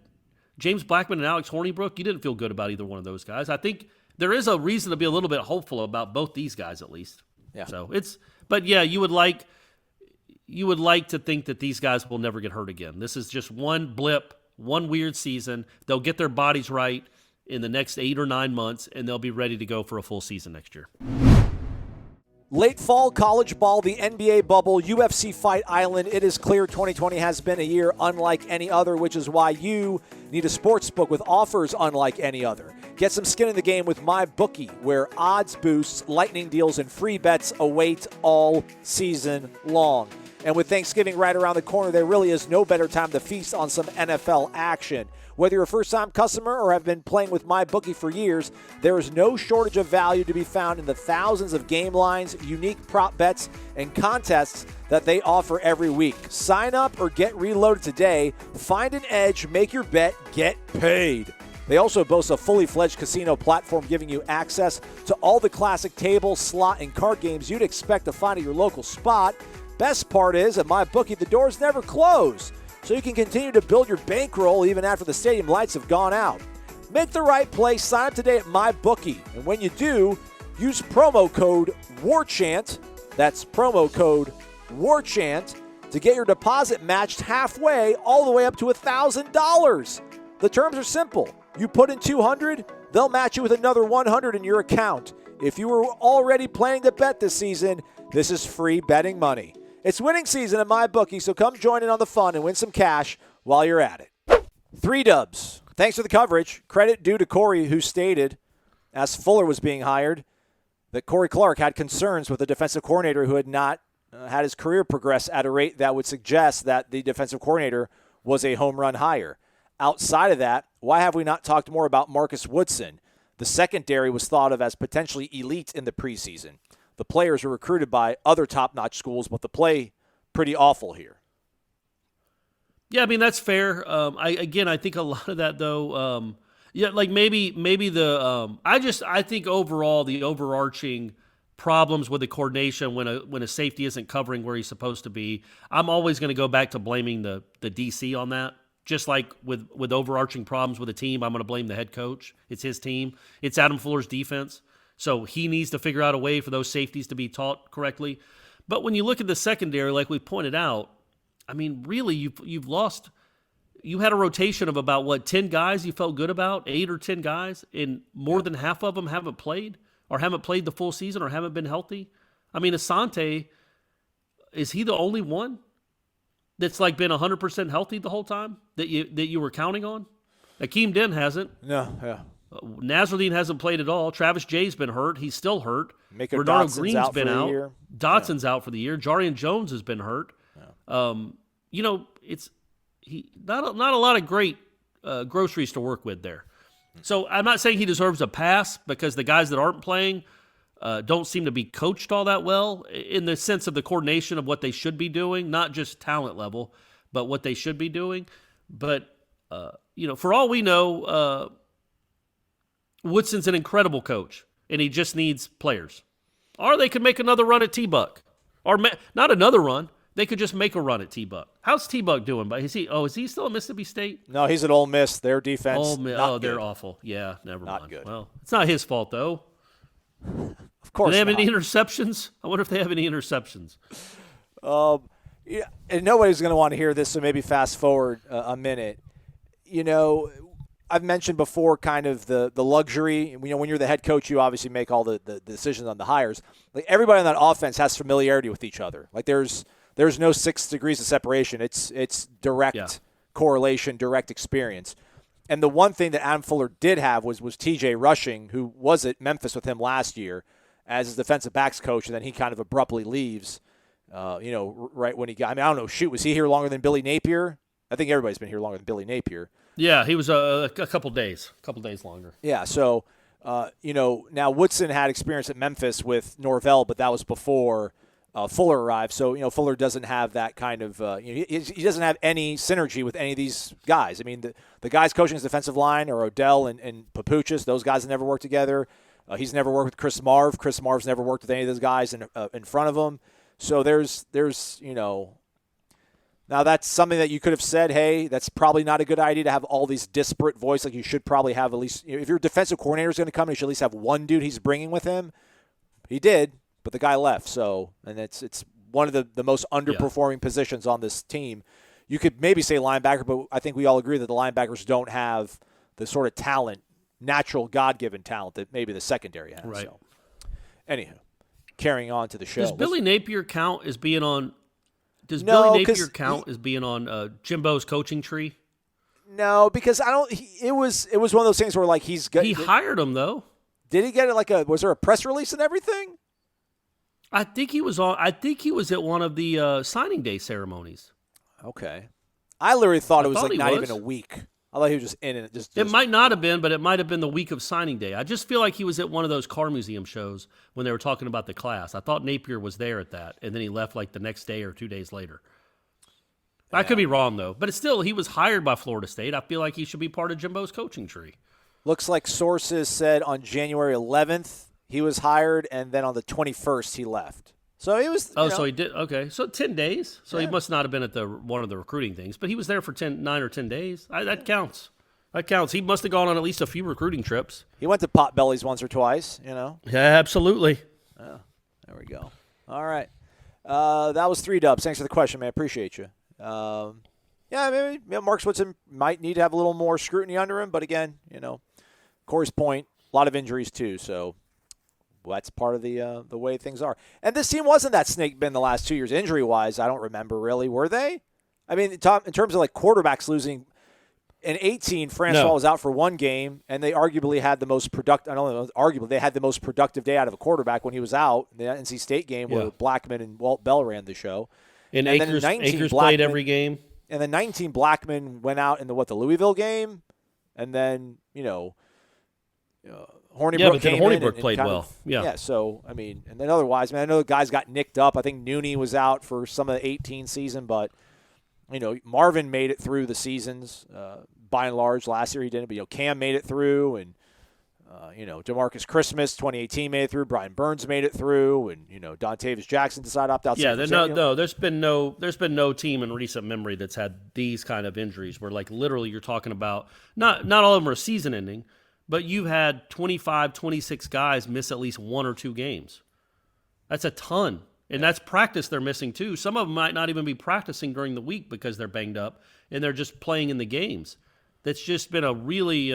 James Blackman and Alex Hornibrook. You didn't feel good about either one of those guys. I think there is a reason to be a little bit hopeful about both these guys at least. Yeah. So but you would you would like to think that these guys will never get hurt again. This is just one blip, one weird season. They'll get their bodies right in the next 8 or 9 months, and they'll be ready to go for a full season next year. Late fall, college ball, the NBA bubble, UFC Fight Island. It is clear 2020 has been a year unlike any other, which is why you need a sports book with offers unlike any other. Get some skin in the game with MyBookie, where odds boosts, lightning deals, and free bets await all season long. And with Thanksgiving right around the corner, there really is no better time to feast on some NFL action. Whether you're a first-time customer or have been playing with MyBookie for years, there is no shortage of value to be found in the thousands of game lines, unique prop bets, and contests that they offer every week. Sign up or get reloaded today. Find an edge, make your bet, get paid. They also boast a fully fledged casino platform giving you access to all the classic table, slot, and card games you'd expect to find at your local spot. Best part is, at MyBookie, the doors never close, so you can continue to build your bankroll even after the stadium lights have gone out. Make the right play. Sign up today at MyBookie. And when you do, use promo code WARCHANT, that's promo code WARCHANT, to get your deposit matched halfway all the way up to $1,000. The terms are simple. You put in $200, they'll match you with another $100 in your account. If you were already planning to bet this season, this is free betting money. It's winning season at MyBookie, so come join in on the fun and win some cash while you're at it. 3 dubs. Thanks for the coverage. Credit due to Cory, who stated, as Fuller was being hired, that Cory Clark had concerns with the defensive coordinator who had not had his career progress at a rate that would suggest that the defensive coordinator was a home run hire. Outside of that, why have we not talked more about Marcus Woodson? The secondary was thought of as potentially elite in the preseason. The players were recruited by other top-notch schools, but the play pretty awful here. Yeah, I mean, that's fair. I think a lot of that, though, maybe the I think overall the overarching problems with the coordination when a safety isn't covering where he's supposed to be, I'm always going to go back to blaming the DC on that. Just like with overarching problems with a team, I'm going to blame the head coach. It's his team. It's Adam Fuller's defense. So he needs to figure out a way for those safeties to be taught correctly. But when you look at the secondary, like we pointed out, I mean, really, you've lost. You had a rotation of about, 10 guys you felt good about, 8 or 10 guys, and more than half of them haven't played or haven't played the full season or haven't been healthy. I mean, Asante, is he the only one that's been 100% healthy the whole time that you were counting on? Akeem Dent hasn't. No, yeah. Nazardine hasn't played at all. Travis Jay's been hurt. He's still hurt. Bernardo Green's been out. Dotson's out for the year. Jarian Jones has been hurt. Yeah. It's not a lot of great groceries to work with there. So I'm not saying he deserves a pass because the guys that aren't playing don't seem to be coached all that well in the sense of the coordination of what they should be doing, not just talent level, but what they should be doing. But, for all we know, Woodson's an incredible coach, and he just needs players. Or they could make another run at T-Buck. Or not another run. They could just make a run at T-Buck. How's T-Buck doing? Is he still at Mississippi State? No, he's at Ole Miss. Their defense, they're awful. Yeah, never mind. Not good. Well, it's not his fault, though. Of course Do they have not. any interceptions? I wonder if they have any interceptions. Yeah, and nobody's going to want to hear this, so maybe fast forward a minute. I've mentioned before kind of the luxury. When you're the head coach, you obviously make all the decisions on the hires. Like everybody on that offense has familiarity with each other. Like there's no 6 degrees of separation. It's direct correlation, direct experience. And the one thing that Adam Fuller did have was TJ Rushing, who was at Memphis with him last year as his defensive backs coach, and then he kind of abruptly leaves. Right when he got. I mean, I don't know. Shoot, was he here longer than Billy Napier? I think everybody's been here longer than Billy Napier. Yeah, he was a couple days longer. Yeah, so, now Woodson had experience at Memphis with Norvell, but that was before Fuller arrived. So, Fuller doesn't have that kind of he doesn't have any synergy with any of these guys. I mean, the guys coaching his defensive line are Odell and Papuchis. Those guys have never worked together. He's never worked with Chris Marv. Chris Marv's never worked with any of those guys in front of him. So there's now that's something that you could have said, hey, that's probably not a good idea to have all these disparate voices. Like you should probably have at least, if your defensive coordinator is going to come, you should at least have one dude he's bringing with him. He did, but the guy left. So, and it's one of the most underperforming positions on this team. You could maybe say linebacker, but I think we all agree that the linebackers don't have the sort of talent, natural God-given talent that maybe the secondary has. Right. So, anyhow, carrying on to the show. Does Billy Napier count as being on? Does No, Billy Napier count as being on Jimbo's coaching tree? No, because I don't. It was one of those things where like he hired him though. Did he get it? Was there a press release and everything? I think he was on. I think he was at one of the signing day ceremonies. Okay, I literally thought it was thought like not even a week. I thought he was just in it. It might not have been, but it might have been the week of signing day. I just feel like he was at one of those car museum shows when they were talking about the class. I thought Napier was there at that, and then he left like the next day or 2 days later. I could be wrong, though. But it's still, he was hired by Florida State. I feel like he should be part of Jimbo's coaching tree. Looks like sources said on January 11th he was hired, and then on the 21st he left. So he was. So he did. Okay, so 10 days. So he must not have been at one of the recruiting things, but he was there for 9 or 10 days. That counts. That counts. He must have gone on at least a few recruiting trips. He went to Potbellies once or twice. Yeah, absolutely. Oh, there we go. All right, that was 3 Dubs. Thanks for the question, man. Appreciate you. Maybe Mark Woodson might need to have a little more scrutiny under him, but again, Corey's point, a lot of injuries too, so that's part of the way things are. And this team wasn't that snake bitten the last 2 years, injury-wise. I don't remember really. Were they? I mean, in terms of like quarterbacks losing, in 2018, Francois was out for 1 game, and they arguably had the most productive. I don't know, arguably they had the most productive day out of a quarterback when he was out. The NC State game where Blackman and Walt Bell ran the show. And Akers played every game. And then 19, Blackman went out in the Louisville game, and then Hornibrook came in. Hornibrook played well. Yeah. So I mean, and then otherwise, I know the guys got nicked up. I think Nooney was out for some of the 18 season, but Marvin made it through the seasons by and large. Last year he didn't, but Cam made it through, and DeMarcus Christmas 2018 made it through. Brian Burns made it through, and Dontavius Jackson decided to opt out. Yeah, there's been no team in recent memory that's had these kind of injuries where like literally you're talking about not all of them are season ending, but you've had 25, 26 guys miss at least 1 or 2 games. That's a ton. And that's practice they're missing too. Some of them might not even be practicing during the week because they're banged up and they're just playing in the games. That's just been a really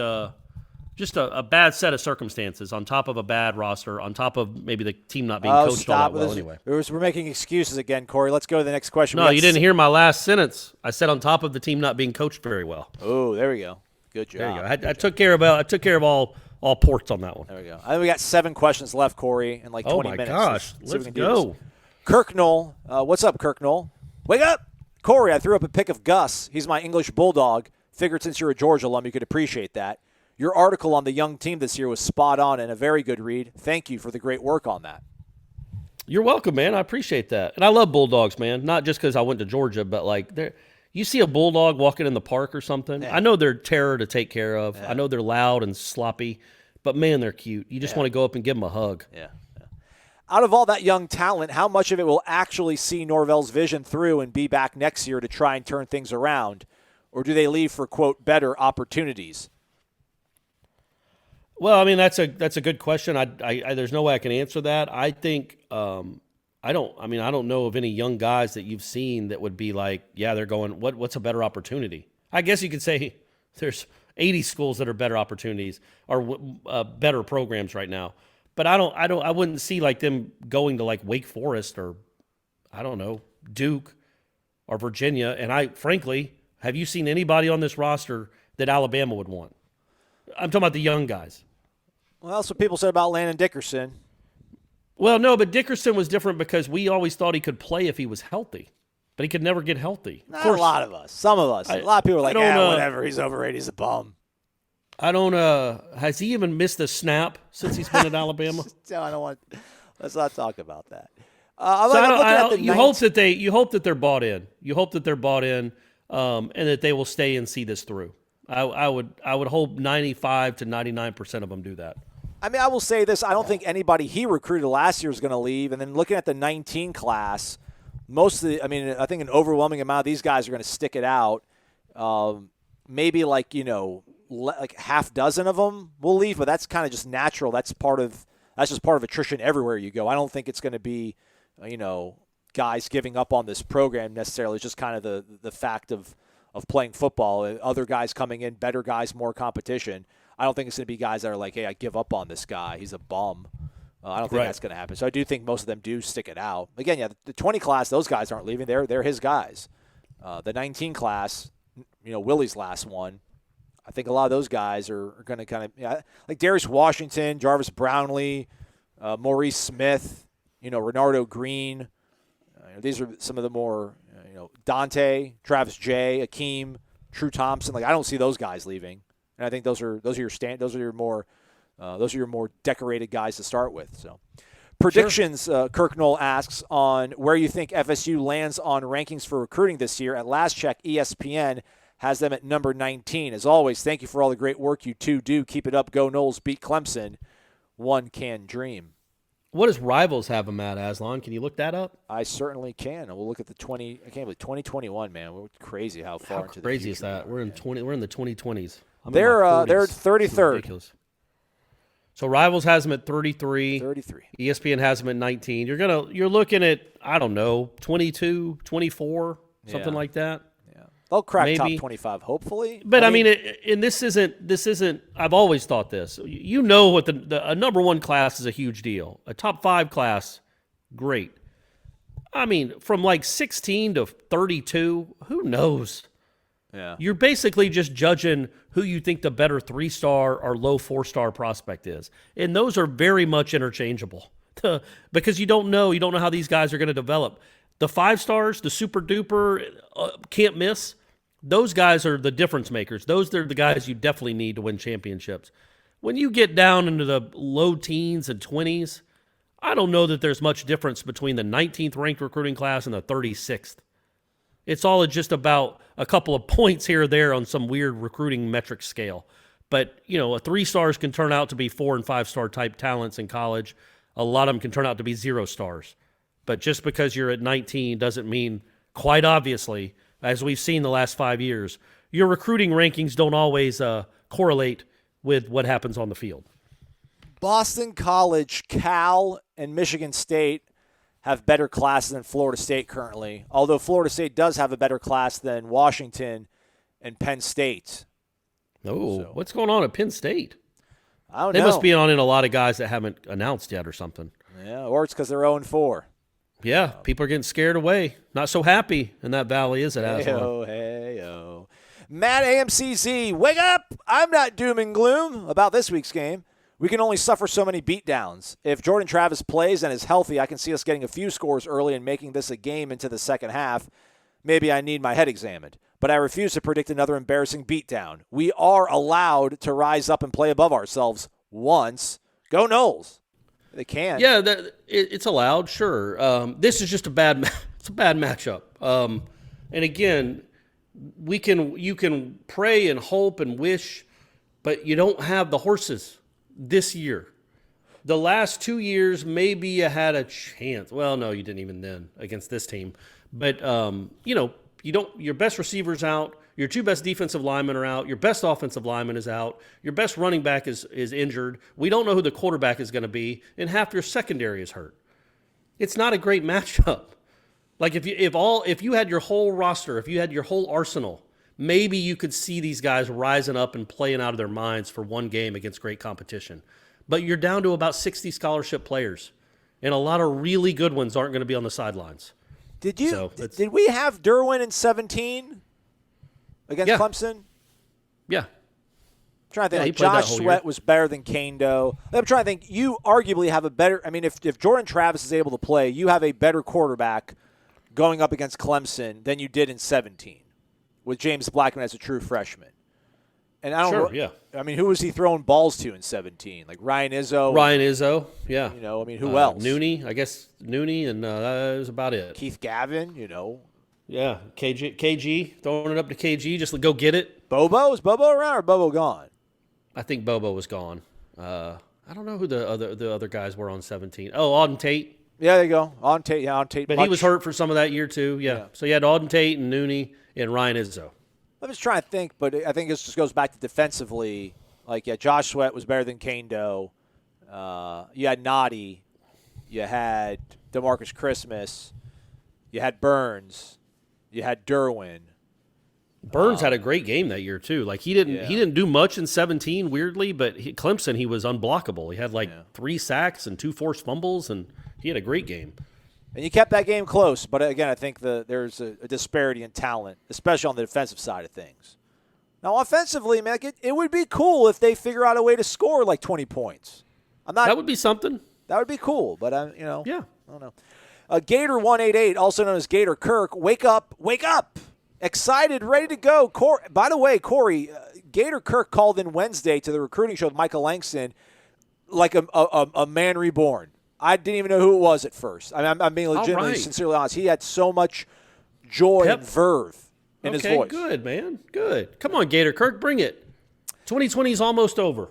just a bad set of circumstances on top of a bad roster, on top of maybe the team not being coached all that well anyway. We're making excuses again, Corey. Let's go to the next question. No, you didn't hear my last sentence. I said on top of the team not being coached very well. Oh, there we go. Good job. There you go. I took care of all ports on that one. There we go. I think we got 7 questions left, Corey, in like 20 minutes. Oh, my gosh. Let's go. Kirknell. What's up, Kirknell? Wake up. Corey, I threw up a pic of Gus. He's my English bulldog. Figured since you're a Georgia alum, you could appreciate that. Your article on the young team this year was spot on and a very good read. Thank you for the great work on that. You're welcome, man. I appreciate that. And I love bulldogs, man. Not just because I went to Georgia, but like you see a bulldog walking in the park or something. Yeah. I know they're terror to take care of. Yeah. I know they're loud and sloppy, but man, they're cute. You just want to go up and give them a hug. Yeah. Out of all that young talent, how much of it will actually see Norvell's vision through and be back next year to try and turn things around? Or do they leave for, quote, better opportunities? Well, I mean, that's a good question. I there's no way I can answer that. I think I don't know of any young guys that you've seen that would be like, yeah, they're going, what's a better opportunity? I guess you could say there's 80 schools that are better opportunities or better programs right now. But I wouldn't see like them going to like Wake Forest or I don't know, Duke or Virginia. And frankly, have you seen anybody on this roster that Alabama would want? I'm talking about the young guys. Well, that's what people said about Landon Dickerson. Well, no, but Dickerson was different because we always thought he could play if he was healthy, but he could never get healthy. Not a lot of us. Some of us. A lot of people are like, whatever, he's overrated, he's a bum. I don't has he even missed a snap since he's been at Alabama? Let's not talk about that. You hope that they're bought in. You hope that they're bought in and that they will stay and see this through. I would hope 95 to 99% of them do that. I mean, I will say this. I don't think anybody he recruited last year is going to leave. And then looking at the 19 class, I think an overwhelming amount of these guys are going to stick it out. Maybe like half dozen of them will leave, but that's kind of just natural. That's just part of attrition everywhere you go. I don't think it's going to be, guys giving up on this program necessarily. It's just kind of the fact of playing football. Other guys coming in, better guys, more competition. I don't think it's going to be guys that are like, hey, I give up on this guy. He's a bum. I don't think that's going to happen. So I do think most of them do stick it out. Again, yeah, the 20 class, those guys aren't leaving. They're his guys. The 19 class, Willie's last one, I think a lot of those guys are going to kind of like Darius Washington, Jarvis Brownlee, Maurice Smith, Renardo Green. These are some of the more, Dante, Travis J, Akeem, True Thompson. Like I don't see those guys leaving, and I think those are your more decorated guys to start with. So, predictions. Sure. Kirk Knoll asks on where you think FSU lands on rankings for recruiting this year. At last check, ESPN has them at number 19. As always, thank you for all the great work you two do. Keep it up. Go Noles. Beat Clemson. One can dream. What does Rivals have them at, Aslan? Can you look that up? I certainly can. We'll look at the 2021, man. We're crazy how far into the future. How crazy is that? We're in the 2020s. They're 33rd. So Rivals has them at 33. 33. ESPN has them at 19. You're looking at, I don't know, 22, 24, something like that. Yeah. They'll crack Maybe. top 25 hopefully. But I mean and this isn't I've always thought this. What a number one class is a huge deal. A top 5 class, great. I mean, from like 16 to 32, who knows? Yeah. You're basically just judging who you think the better 3-star or low 4-star prospect is. And those are very much interchangeable because you don't know how these guys are going to develop. The 5 stars, the super duper, can't miss, those guys are the difference makers. Those are the guys you definitely need to win championships. When you get down into the low teens and 20s, I don't know that there's much difference between the 19th ranked recruiting class and the 36th. It's all just about a couple of points here or there on some weird recruiting metric scale. But, a 3 stars can turn out to be 4 and 5-star type talents in college. A lot of them can turn out to be 0 stars. But just because you're at 19 doesn't mean, quite obviously, as we've seen the last 5 years, your recruiting rankings don't always correlate with what happens on the field. Boston College, Cal, and Michigan State have better classes than Florida State currently, although Florida State does have a better class than Washington and Penn State. What's going on at Penn State? I don't know. They must be on in a lot of guys that haven't announced yet or something. Yeah, or it's because they're 0-4. Yeah, people are getting scared away. Not so happy in that valley, is it, Aslan? Hey-o. Matt AMCZ, wake up! I'm not doom and gloom about this week's game. We can only suffer so many beatdowns. If Jordan Travis plays and is healthy, I can see us getting a few scores early and making this a game into the second half. Maybe I need my head examined. But I refuse to predict another embarrassing beatdown. We are allowed to rise up and play above ourselves once. Go Noles. They can. Yeah, it's allowed, sure. This is just a bad matchup. And again, you can pray and hope and wish, but you don't have the horses this year. The last 2 years, maybe you had a chance. Well, no, you didn't even then against this team. But you don't. Your best receiver's out. Your 2 best defensive linemen are out. Your best offensive lineman is out. Your best running back is injured. We don't know who the quarterback is going to be, and half your secondary is hurt. It's not a great matchup. Like if you had your whole roster, if you had your whole arsenal, maybe you could see these guys rising up and playing out of their minds for one game against great competition. But you're down to about 60 scholarship players, and a lot of really good ones aren't going to be on the sidelines. Did we have Derwin in 17 against Clemson? Yeah. I'm trying to think. Yeah, Josh Sweat was better than Kane Doe. I'm trying to think. You arguably have a better. I mean, if Jordan Travis is able to play, you have a better quarterback going up against Clemson than you did in 17 with James Blackman as a true freshman. And I don't. Sure. Yeah. I mean, who was he throwing balls to in 17? Like Ryan Izzo. Yeah. I mean, who else? Nooney, and that was about it. Keith Gavin. Yeah. KG, throwing it up to KG, just go get it. Bobo? Is Bobo around or Bobo gone? I think Bobo was gone. I don't know who the other guys were on 17. Oh, Auden Tate. Yeah, there you go. Auden Tate. Yeah, Auden Tate. But he was hurt for some of that year too. Yeah. So you had Auden Tate and Nooney and Ryan Izzo. I'm just trying to think, but I think this just goes back to defensively. Like, Josh Sweat was better than Kane Doe. You had Noddy. You had DeMarcus Christmas. You had Burns. You had Derwin. Burns had a great game that year too. Like he didn't do much in 17, weirdly, but Clemson he was unblockable. He had 3 sacks and 2 forced fumbles, and he had a great game. And you kept that game close, but again, I think there's a disparity in talent, especially on the defensive side of things. Now, offensively, man, it would be cool if they figure out a way to score like 20 points. That would be something. That would be cool, but yeah, I don't know. Gator 188, also known as Gator Kirk, wake up! Excited, ready to go. By the way, Corey, Gator Kirk called in Wednesday to the recruiting show with Michael Langston like a man reborn. I didn't even know who it was at first. I'm being legitimately, sincerely honest. He had so much joy and verve in his voice. Good, man. Good. Come on, Gator Kirk, bring it. 2020 is almost over.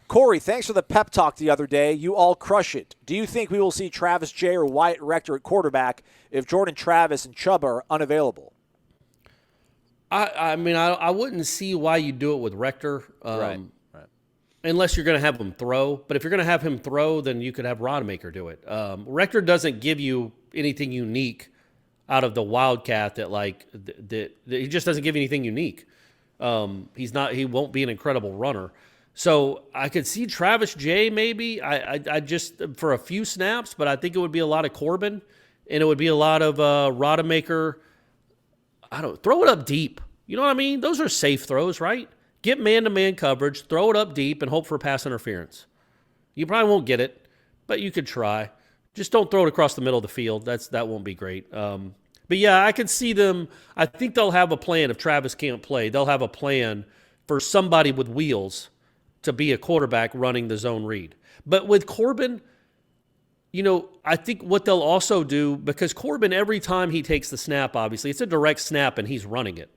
Corey, thanks for the pep talk the other day. You all crush it. Do you think we will see Travis Jay or Wyatt Rector at quarterback if Jordan Travis and Chubb are unavailable? I mean, I wouldn't see why you do it with Rector. Right. Unless you're going to have him throw. But if you're going to have him throw, then you could have Rodemaker do it. Rector doesn't give you anything unique out of the Wildcat that he just doesn't give you anything unique. He won't be an incredible runner. So I could see Travis Jay maybe. I just for a few snaps, but I think it would be a lot of Corbin, and it would be a lot of Rodemaker. Throw it up deep. You know what I mean? Those are safe throws, right? Get man-to-man coverage, throw it up deep, and hope for pass interference. You probably won't get it, but you could try. Just don't throw it across the middle of the field. That won't be great. But yeah, I could see them. I think they'll have a plan if Travis can't play. They'll have a plan for somebody with wheels to be a quarterback running the zone read. But with Corbin, I think what they'll also do, because Corbin, every time he takes the snap, obviously, it's a direct snap and he's running it.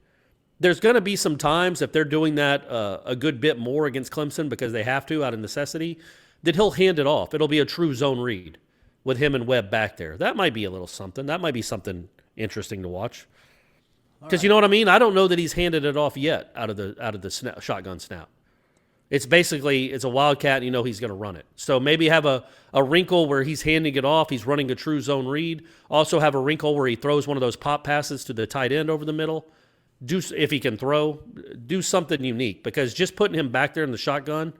There's going to be some times, if they're doing that a good bit more against Clemson because they have to out of necessity, that he'll hand it off. It'll be a true zone read with him and Webb back there. That might be a little something. That might be something interesting to watch. Because you know what I mean? I don't know that he's handed it off yet out of the shotgun snap. It's a Wildcat, and he's going to run it. So maybe have a wrinkle where he's handing it off. He's running a true zone read. Also have a wrinkle where he throws one of those pop passes to the tight end over the middle. If he can throw, do something unique. Because just putting him back there in the shotgun,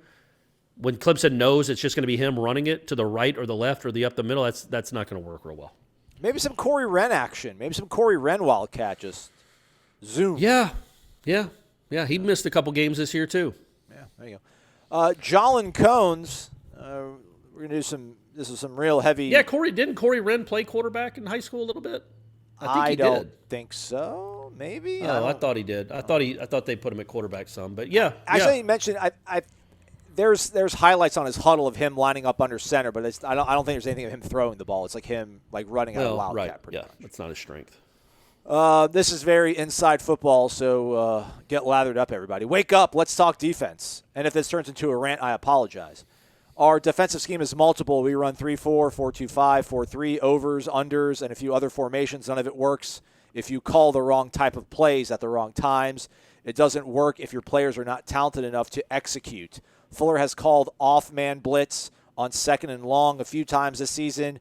when Clemson knows it's just going to be him running it to the right or the left or the up the middle, that's not going to work real well. Maybe some Corey Wren action. Maybe some Corey Wren Wildcat just zoom. Yeah. He missed a couple games this year too. Yeah, there you go. Jolin Cones, we're going to do this is some real heavy. Yeah, didn't Corey Wren play quarterback in high school a little bit? I think he don't did. think so. Maybe. Oh, I thought he did. I thought they put him at quarterback some, but yeah. Actually, you mentioned there's highlights on his huddle of him lining up under center, but I don't think there's anything of him throwing the ball. It's like him running out of Wildcat. Right. Yeah, that's not his strength. This is very inside football, so get lathered up, everybody. Wake up. Let's talk defense. And if this turns into a rant, I apologize. Our defensive scheme is multiple. We run 3-4, 4-2-5, 4-3, overs, unders, and a few other formations. None of it works if you call the wrong type of plays at the wrong times. It doesn't work if your players are not talented enough to execute. Fuller has called off-man blitz on second and long a few times this season.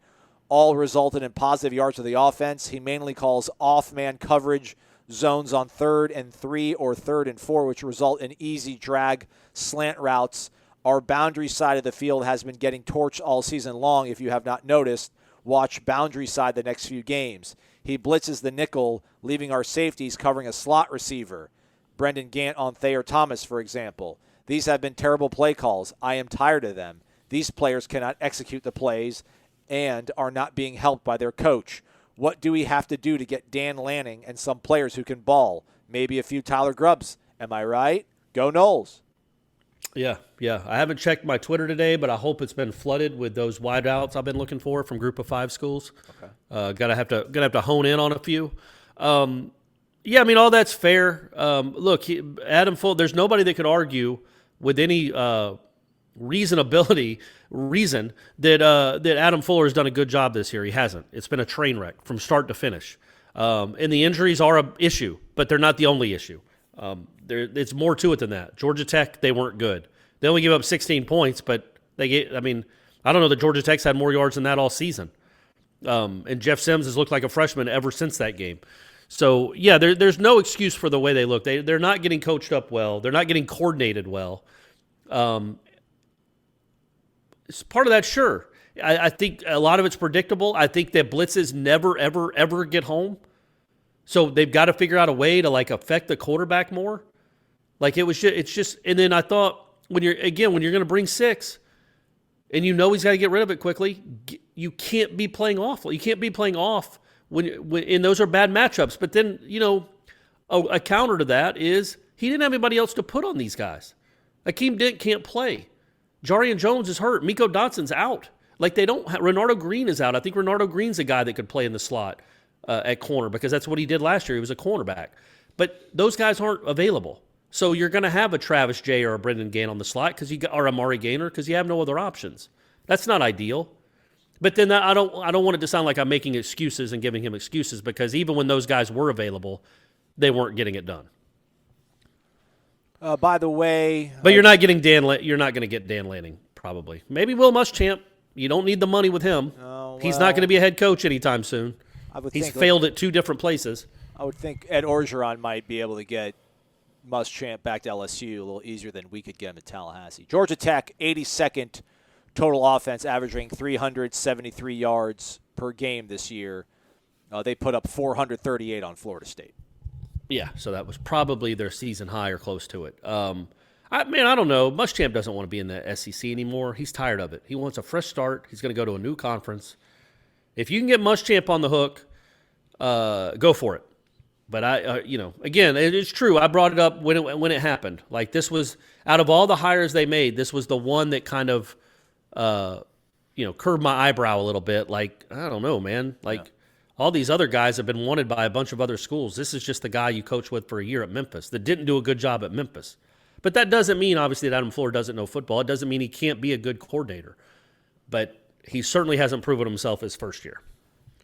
All resulted in positive yards to the offense. He mainly calls off-man coverage zones on 3rd and 3 or 3rd and 4, which result in easy drag slant routes. Our boundary side of the field has been getting torched all season long. If you have not noticed, watch boundary side the next few games. He blitzes the nickel, leaving our safeties covering a slot receiver. Brendan Gant on Thayer Thomas, for example. These have been terrible play calls. I am tired of them. These players cannot execute the plays and are not being helped by their coach. What do we have to do to get Dan Lanning and some players who can ball? Maybe a few Tyler Grubbs. Am I right? Go Noles. Yeah. I haven't checked my Twitter today, but I hope it's been flooded with those wideouts I've been looking for from Group of 5 schools. Okay. Gonna have to hone in on a few. Yeah, I mean, all that's fair. Look, Adam Fuller, there's nobody that could argue with any reason that Adam Fuller has done a good job this year. He hasn't. It's been a train wreck from start to finish. And the injuries are an issue, but they're not the only issue. It's more to it than that. Georgia Tech, they weren't good. They only gave up 16 points, but I don't know that Georgia Tech's had more yards than that all season. And Jeff Sims has looked like a freshman ever since that game. So, yeah, there's no excuse for the way they look. They're not getting coached up well. They're not getting coordinated well. It's part of that, sure. I think a lot of it's predictable. I think that blitzes never, ever, ever get home. So they've got to figure out a way to, like, affect the quarterback more. Like, it's just – and then I thought when you're going to bring 6 and you know he's got to get rid of it quickly, you can't be playing awful. You can't be playing off and those are bad matchups. But then, a counter to that is he didn't have anybody else to put on these guys. Akeem Dent can't play. Jarian Jones is hurt. Miko Dotson's out. Like, they don't – Renardo Green is out. I think Renardo Green's a guy that could play in the slot at corner because that's what he did last year. He was a cornerback. But those guys aren't available. So you're going to have a Travis Jay or a Brendan Gant on the slot or Amari Gaynor because you have no other options. That's not ideal. But then I don't want it to sound like I'm making excuses and giving him excuses because even when those guys were available, they weren't getting it done. By the way, but you're not getting You're not going to get Dan Lanning probably. Maybe Will Muschamp. You don't need the money with him. He's not going to be a head coach anytime soon. He's failed at 2 different places. I would think Ed Orgeron might be able to get Muschamp back to LSU a little easier than we could get him to Tallahassee. Georgia Tech, 82nd total offense, averaging 373 yards per game this year. They put up 438 on Florida State. Yeah, so that was probably their season high or close to it. I don't know. Muschamp doesn't want to be in the SEC anymore. He's tired of it. He wants a fresh start. He's going to go to a new conference. If you can get Muschamp on the hook, go for it. But again, it is true. I brought it up when it happened. Like, this was out of all the hires they made, this was the one that kind of, curved my eyebrow a little bit. Like, I don't know, man. Like, all these other guys have been wanted by a bunch of other schools. This is just the guy you coached with for a year at Memphis that didn't do a good job at Memphis. But that doesn't mean, obviously, that Adam Floor doesn't know football. It doesn't mean he can't be a good coordinator. But he certainly hasn't proven himself his first year.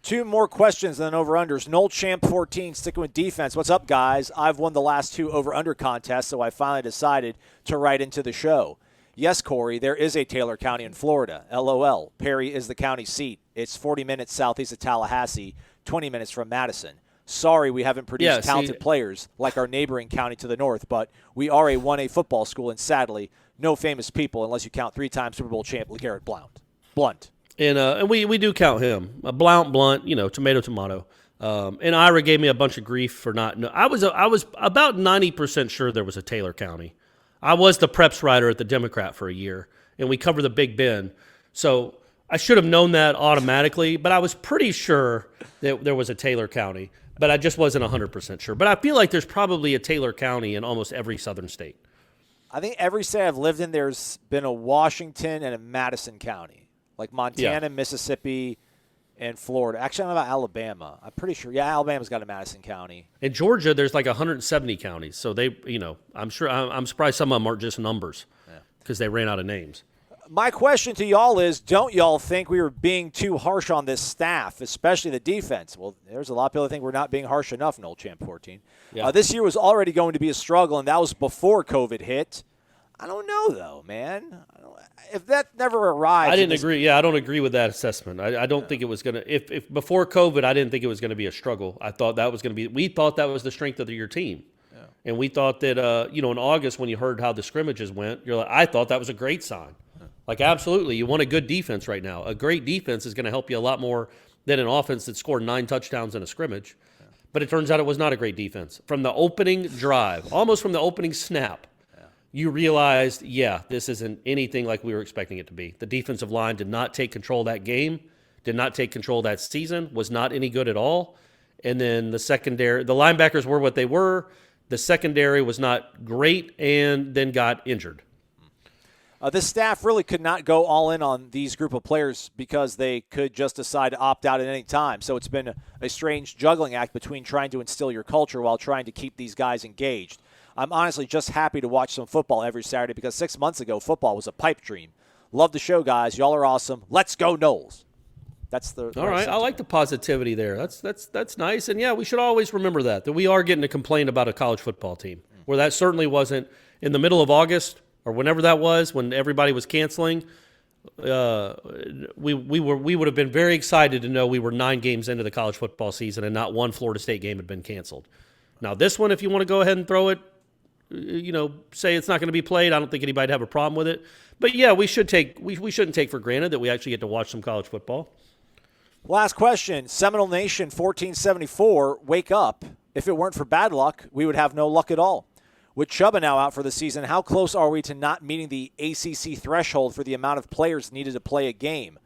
2 more questions than over-unders. Noel Champ 14, sticking with defense. What's up, guys? I've won the last 2 over-under contests, so I finally decided to write into the show. Yes, Corey, there is a Taylor County in Florida. LOL. Perry is the county seat. It's 40 minutes southeast of Tallahassee, 20 minutes from Madison. Sorry we haven't produced talented players like our neighboring county to the north, but we are a 1A football school, and sadly, no famous people unless you count 3-time Super Bowl champ LeGarrette Blount. And we do count him. Blount, tomato. And Ira gave me a bunch of grief for not. I was about 90% sure there was a Taylor County. I was the preps writer at the Democrat for a year, and we covered the Big Bend. So I should have known that automatically, but I was pretty sure that there was a Taylor County, but I just wasn't 100% sure. But I feel like there's probably a Taylor County in almost every southern state. I think every state I've lived in, there's been a Washington and a Madison County, like Montana, Mississippi, and Florida. Actually, I don't know about Alabama. I'm pretty sure. Yeah, Alabama's got a Madison County. In Georgia, there's like 170 counties. So they, I'm surprised some of them aren't just numbers because they ran out of names. My question to y'all is, don't y'all think we were being too harsh on this staff, especially the defense? Well, there's a lot of people that think we're not being harsh enough, Noel Champ 14. Yeah. This year was already going to be a struggle, and that was before COVID hit. I don't know, though, man. If that never arrived. I didn't agree. Yeah, I don't agree with that assessment. I don't think it was going to – if before COVID, I didn't think it was going to be a struggle. I thought that was going to be – we thought that was the strength of your team. Yeah. And we thought that, in August when you heard how the scrimmages went, you're like, I thought that was a great sign. Like, absolutely, you want a good defense right now. A great defense is going to help you a lot more than an offense that scored 9 touchdowns in a scrimmage. Yeah. But it turns out it was not a great defense. From the opening drive, almost from the opening snap, you realized, this isn't anything like we were expecting it to be. The defensive line did not take control of that game, did not take control of that season, was not any good at all. And then the secondary, the linebackers were what they were. The secondary was not great and then got injured. This staff really could not go all in on these group of players because they could just decide to opt out at any time. So it's been a strange juggling act between trying to instill your culture while trying to keep these guys engaged. I'm honestly just happy to watch some football every Saturday because 6 months ago, football was a pipe dream. Love the show, guys. Y'all are awesome. Let's go, Noles. That's the all right. I like the positivity there. That's nice. And, we should always remember that we are getting to complain about a college football team, where that certainly wasn't in the middle of August or whenever that was, when everybody was canceling. we would have been very excited to know we were 9 games into the college football season and not one Florida State game had been canceled. Now this one, if you want to go ahead and throw it, say it's not going to be played, I don't think anybody'd have a problem with it. But yeah, we shouldn't take for granted that we actually get to watch some college football. Last question. Seminole Nation 1474, wake up. If it weren't for bad luck, we would have no luck at all. With Chuba now out for the season, how close are we to not meeting the ACC threshold for the amount of players needed to play a game?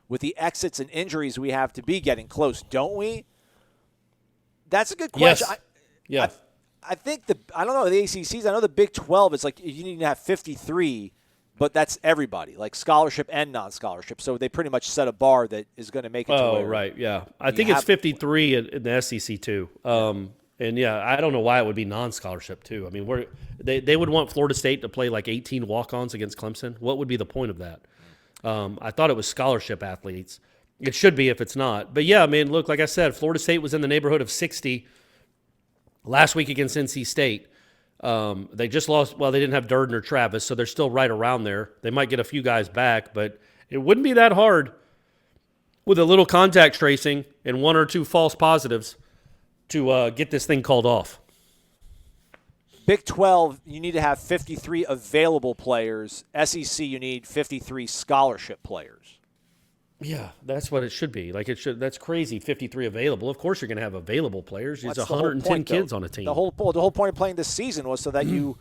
With the exits and injuries, we have to be getting close, don't we? That's a good question. Yes. I think I don't know the ACCs. I know the Big 12 is like you need to have 53, but that's everybody, like scholarship and non-scholarship. So they pretty much set a bar that is going to make it. Oh, right, yeah. I think it's 53 in the SEC too. And yeah, I don't know why it would be non-scholarship too. I mean, they would want Florida State to play like 18 walk-ons against Clemson. What would be the point of that? I thought it was scholarship athletes. It should be if it's not. But yeah, I mean, look, like I said, Florida State was in the neighborhood of 60 last week against NC State. They just lost. Well, they didn't have Durden or Travis, so they're still right around there. They might get a few guys back, but it wouldn't be that hard with a little contact tracing and 1 or 2 false positives to get this thing called off. Big 12, you need to have 53 available players. SEC, you need 53 scholarship players. Yeah, that's what it should be. Like it should. That's crazy. 53 available. Of course, you're going to have available players. There's 110 kids on a team. The whole point of playing this season was so that you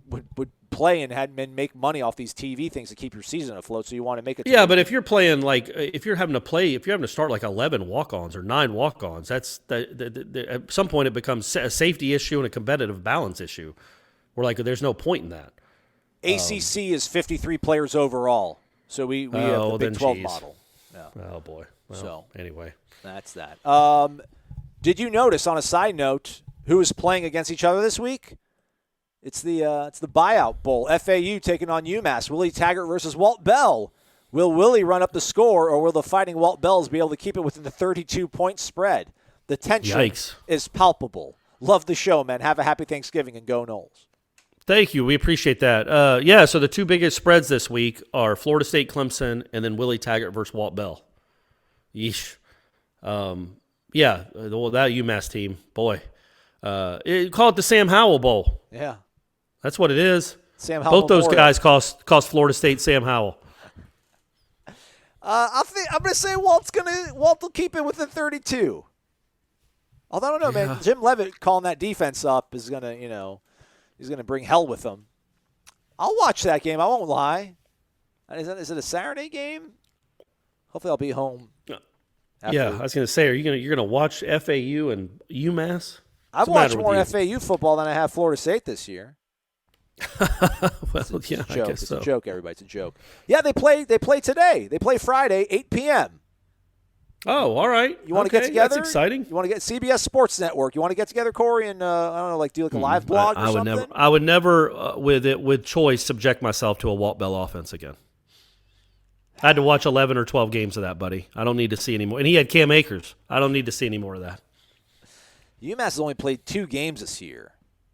would play and make money off these TV things to keep your season afloat. So you want to make it. Yeah, but if you're playing if you're having to start like 11 walk-ons or 9 walk-ons, that's at some point it becomes a safety issue and a competitive balance issue. Where there's no point in that. ACC is 53 players overall. So we have the Big 12 model. Yeah. Oh boy. Well, anyway, that's that. Did you notice, on a side note, who is playing against each other this week? It's the buyout bowl. FAU taking on UMass. Willie Taggart versus Walt Bell. Will Willie run up the score, or will the Fighting Walt Bells be able to keep it within the 32-point spread? The tension is palpable. Love the show, man. Have a happy Thanksgiving and go Noles. Thank you. We appreciate that. So the 2 biggest spreads this week are Florida State Clemson and then Willie Taggart versus Walt Bell. Yeesh. That UMass team, boy. Call it the Sam Howell Bowl. Yeah. That's what it is. Sam Howell. Both those guys cost Florida State Sam Howell. I'm going to say Walt will keep it within 32. Although I don't know, man. Jim Leavitt calling that defense up is going to, he's going to bring hell with him. I'll watch that game. I won't lie. Is it a Saturday game? Hopefully I'll be home. Yeah, I was going to say, you're going to watch FAU and UMass? I've watched more FAU football than I have Florida State this year. I guess so. It's a joke, everybody. It's a joke. Yeah, they play today. They play Friday, 8 p.m. Oh, all right. You want to get together? That's exciting. You want to get CBS Sports Network. You want to get together, Corey, and do like a live blog or something? I would never, with choice, subject myself to a Walt Bell offense again. I had to watch 11 or 12 games of that, buddy. I don't need to see any more. And he had Cam Akers. I don't need to see any more of that. UMass has only played 2 games this year.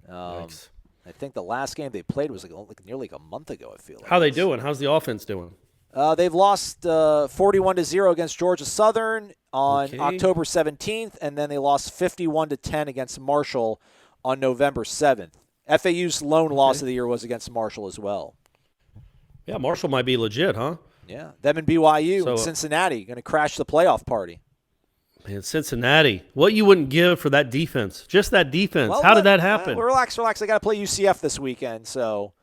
I think the last game they played was nearly a month ago, I feel like. How are they doing? How's the offense doing? They've lost 41-0 against Georgia Southern on October 17th, and then they lost 51-10 against Marshall on November 7th. FAU's lone loss of the year was against Marshall as well. Yeah, Marshall might be legit, huh? Yeah, them and BYU and Cincinnati going to crash the playoff party. Man, Cincinnati, what you wouldn't give for that defense. Just that defense. How did that happen? Relax. They got to play UCF this weekend, so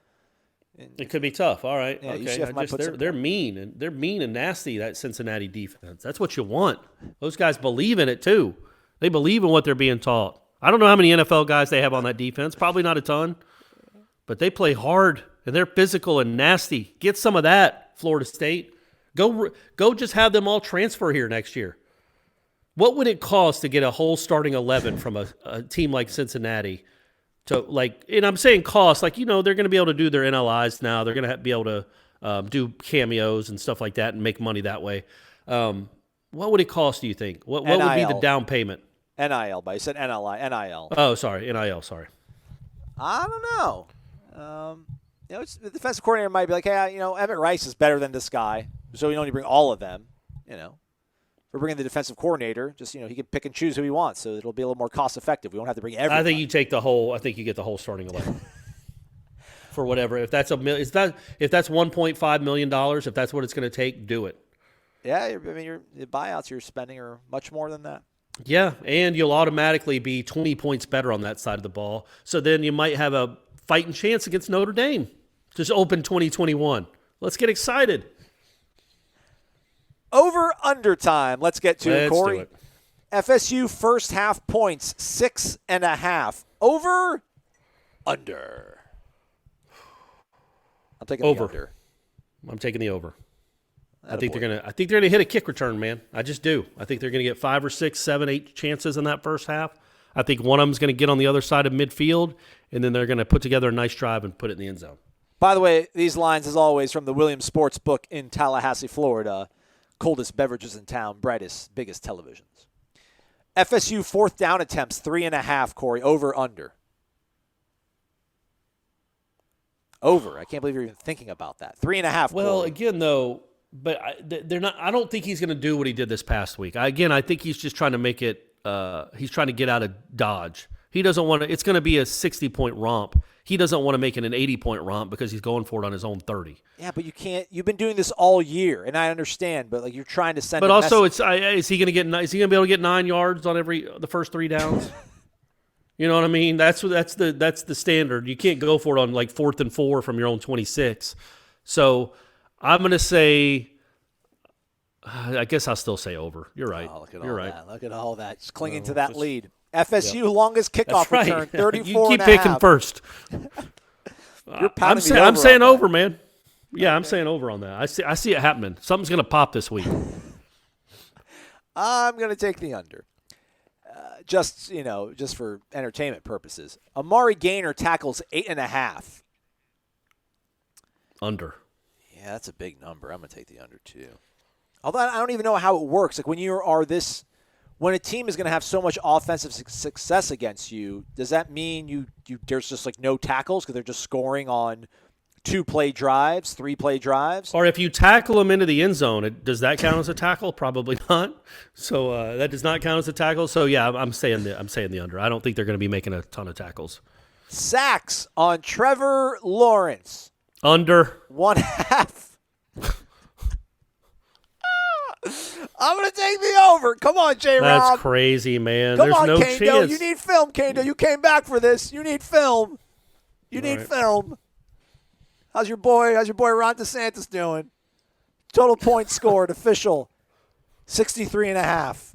it could be tough. All right. Yeah, okay. They're mean and nasty, that Cincinnati defense. That's what you want. Those guys believe in it too. They believe in what they're being taught. I don't know how many NFL guys they have on that defense. Probably not a ton. But they play hard and they're physical and nasty. Get some of that, Florida State. Go just have them all transfer here next year. What would it cost to get a whole starting 11 from a team like Cincinnati? And I'm saying cost, they're going to be able to do their NLIs now. They're going to be able to do cameos and stuff like that and make money that way. What would it cost, do you think? What would be the down payment? NIL, but you said NIL. Oh, sorry, NIL, sorry. I don't know. The defensive coordinator might be like, hey, Emmett Rice is better than this guy so we don't need to bring all of them. We're bringing the defensive coordinator. Just he can pick and choose who he wants, so it'll be a little more cost effective. We won't have to bring everyone. I think you take the whole. I think you get the whole starting 11 for whatever. If that's $1.5 million, if that's what it's going to take, do it. Yeah, the buyouts you're spending are much more than that. Yeah, and you'll automatically be 20 points better on that side of the ball. So then you might have a fighting chance against Notre Dame. Just open 2021. Let's get excited. Over under time. Let's get to Let's Corey. do it. FSU first half points 6.5. Over. Under. I'm taking Over. the under. I'm taking the over. I think they're gonna hit a kick return, man. I just do. I think they're gonna get 5 or 6, 7, 8 chances in that first half. I think one of them's gonna get on the other side of midfield, and then they're gonna put together a nice drive and put it in the end zone. By the way, these lines, as always, from the Williams Sportsbook in Tallahassee, Florida. Coldest beverages in town, brightest, biggest televisions. FSU fourth down attempts 3.5. Corey, over under. Over. I can't believe you're even thinking about that. 3.5. Well, Corey. again, though, but they're not. I don't think he's going to do what he did this past week. I think he's just trying to make it. He's trying to get out of Dodge. He doesn't want to. It's going to be a 60-point romp. He doesn't want to make it an 80-point romp because he's going for it on his own 30. Yeah, but you can't. You've been doing this all year, and I understand. But you're trying to send. But a also, message. is he going to get? Is he going to be able to get 9 yards on the first 3 downs? You know what I mean? That's the standard. You can't go for it on 4th and 4 from your own 26. So I'm going to say. I guess I'll still say over. You're right. Oh, You're right. That. Look at all that. Just clinging to that lead. FSU longest kickoff That's return, right. 34 You keep picking first. I'm saying over, man. Yeah, I'm saying over on that. I see it happening. Something's going to pop this week. I'm going to take the under. Just for entertainment purposes. Amari Gaynor tackles 8.5. Under. Yeah, that's a big number. I'm going to take the under too. Although I don't even know how it works. When a team is going to have so much offensive success against you, does that mean you there's just no tackles because they're just scoring on 2-play drives, 3-play drives? Or if you tackle them into the end zone, does that count as a tackle? Probably not. So that does not count as a tackle. So yeah, I'm saying the under. I don't think they're going to be making a ton of tackles. Sacks on Trevor Lawrence. Under. 1/2. I'm going to take the over. Come on, J-Rob. That's crazy, man. There's no Kando. chance. You need film, Kando. You came back for this. You need film. You need film. How's your boy Ron DeSantis doing? Total points scored, official, 63.5.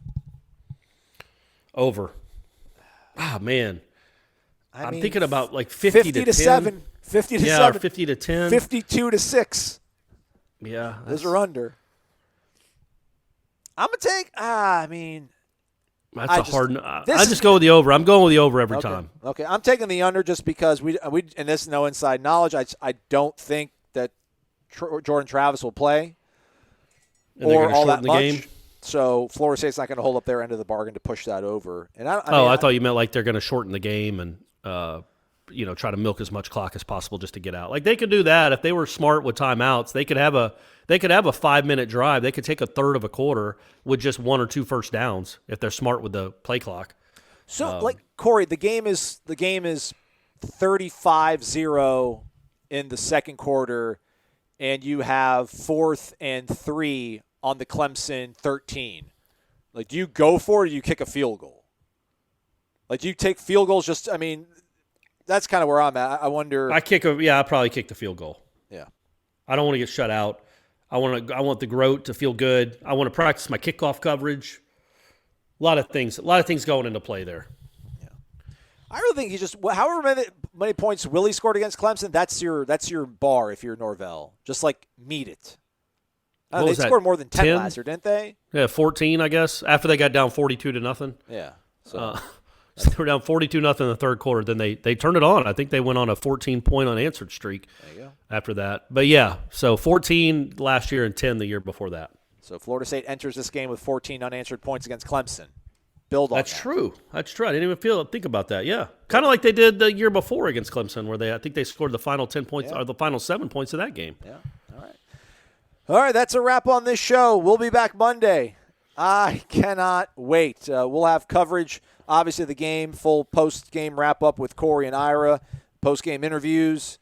Over. Ah, man. I'm thinking about 50 to 7. 50 to 7. Or 50 to 10. 52 to 6. Yeah. Those are under. I'm going to take, That's a hard. I just go with the over. I'm going with the over every time. Okay, I'm taking the under just because we and this is no inside knowledge. I don't think that Jordan Travis will play or all that much. Game. So Florida State's not going to hold up their end of the bargain to push that over. And I thought you meant they're going to shorten the game and try to milk as much clock as possible just to get out. They could do that if they were smart with timeouts. They could have a 5-minute drive. They could take a third of a quarter with just 1 or 2 first downs if they're smart with the play clock. So, Corey, the game is 35-0 in the second quarter, and you have 4th and 3 on the Clemson 13. Do you go for it or do you kick a field goal? Do you take field goals that's kind of where I'm at. I wonder. I'll probably kick the field goal. Yeah. I don't want to get shut out. I want the Groat to feel good. I want to practice my kickoff coverage. A lot of things going into play there. Yeah. I really think he just however many points Willie scored against Clemson, that's your bar if you're Norvell. Just meet it. They scored more than 10 last year, didn't they? Yeah, 14, I guess. After they got down 42-0. Yeah. So they were down 42-0 in the third quarter. Then they turned it on. I think they went on a 14-point unanswered streak. There you go. After that. But yeah, so 14 last year and 10 the year before that. So Florida State enters this game with 14 unanswered points against Clemson. Build on That's true. That's true. I didn't even think about that. Yeah. Kind of like they did the year before against Clemson where I think they scored the final 10 points or the final 7 points of that game. Yeah. All right. All right, that's a wrap on this show. We'll be back Monday. I cannot wait. We'll have coverage, obviously, of the game, full post-game wrap-up with Cory and Ira, post-game interviews,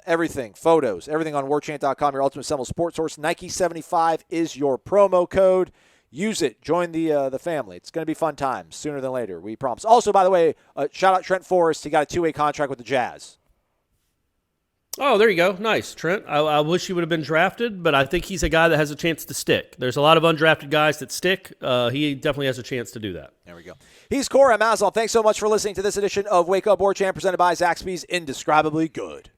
everything, photos, everything on warchant.com, your ultimate Seminoles sports source. Nike75 is your promo code. Use it. Join the family. It's going to be fun times sooner than later, we promise. Also, by the way, shout out Trent Forrest. He got a two-way contract with the Jazz. Oh, there you go. Nice, Trent. I wish he would have been drafted, but I think he's a guy that has a chance to stick. There's a lot of undrafted guys that stick. He definitely has a chance to do that. There we go. He's Cory. I'm Asal. Thanks so much for listening to this edition of Wake Up Warchant presented by Zaxby's Indescribably Good.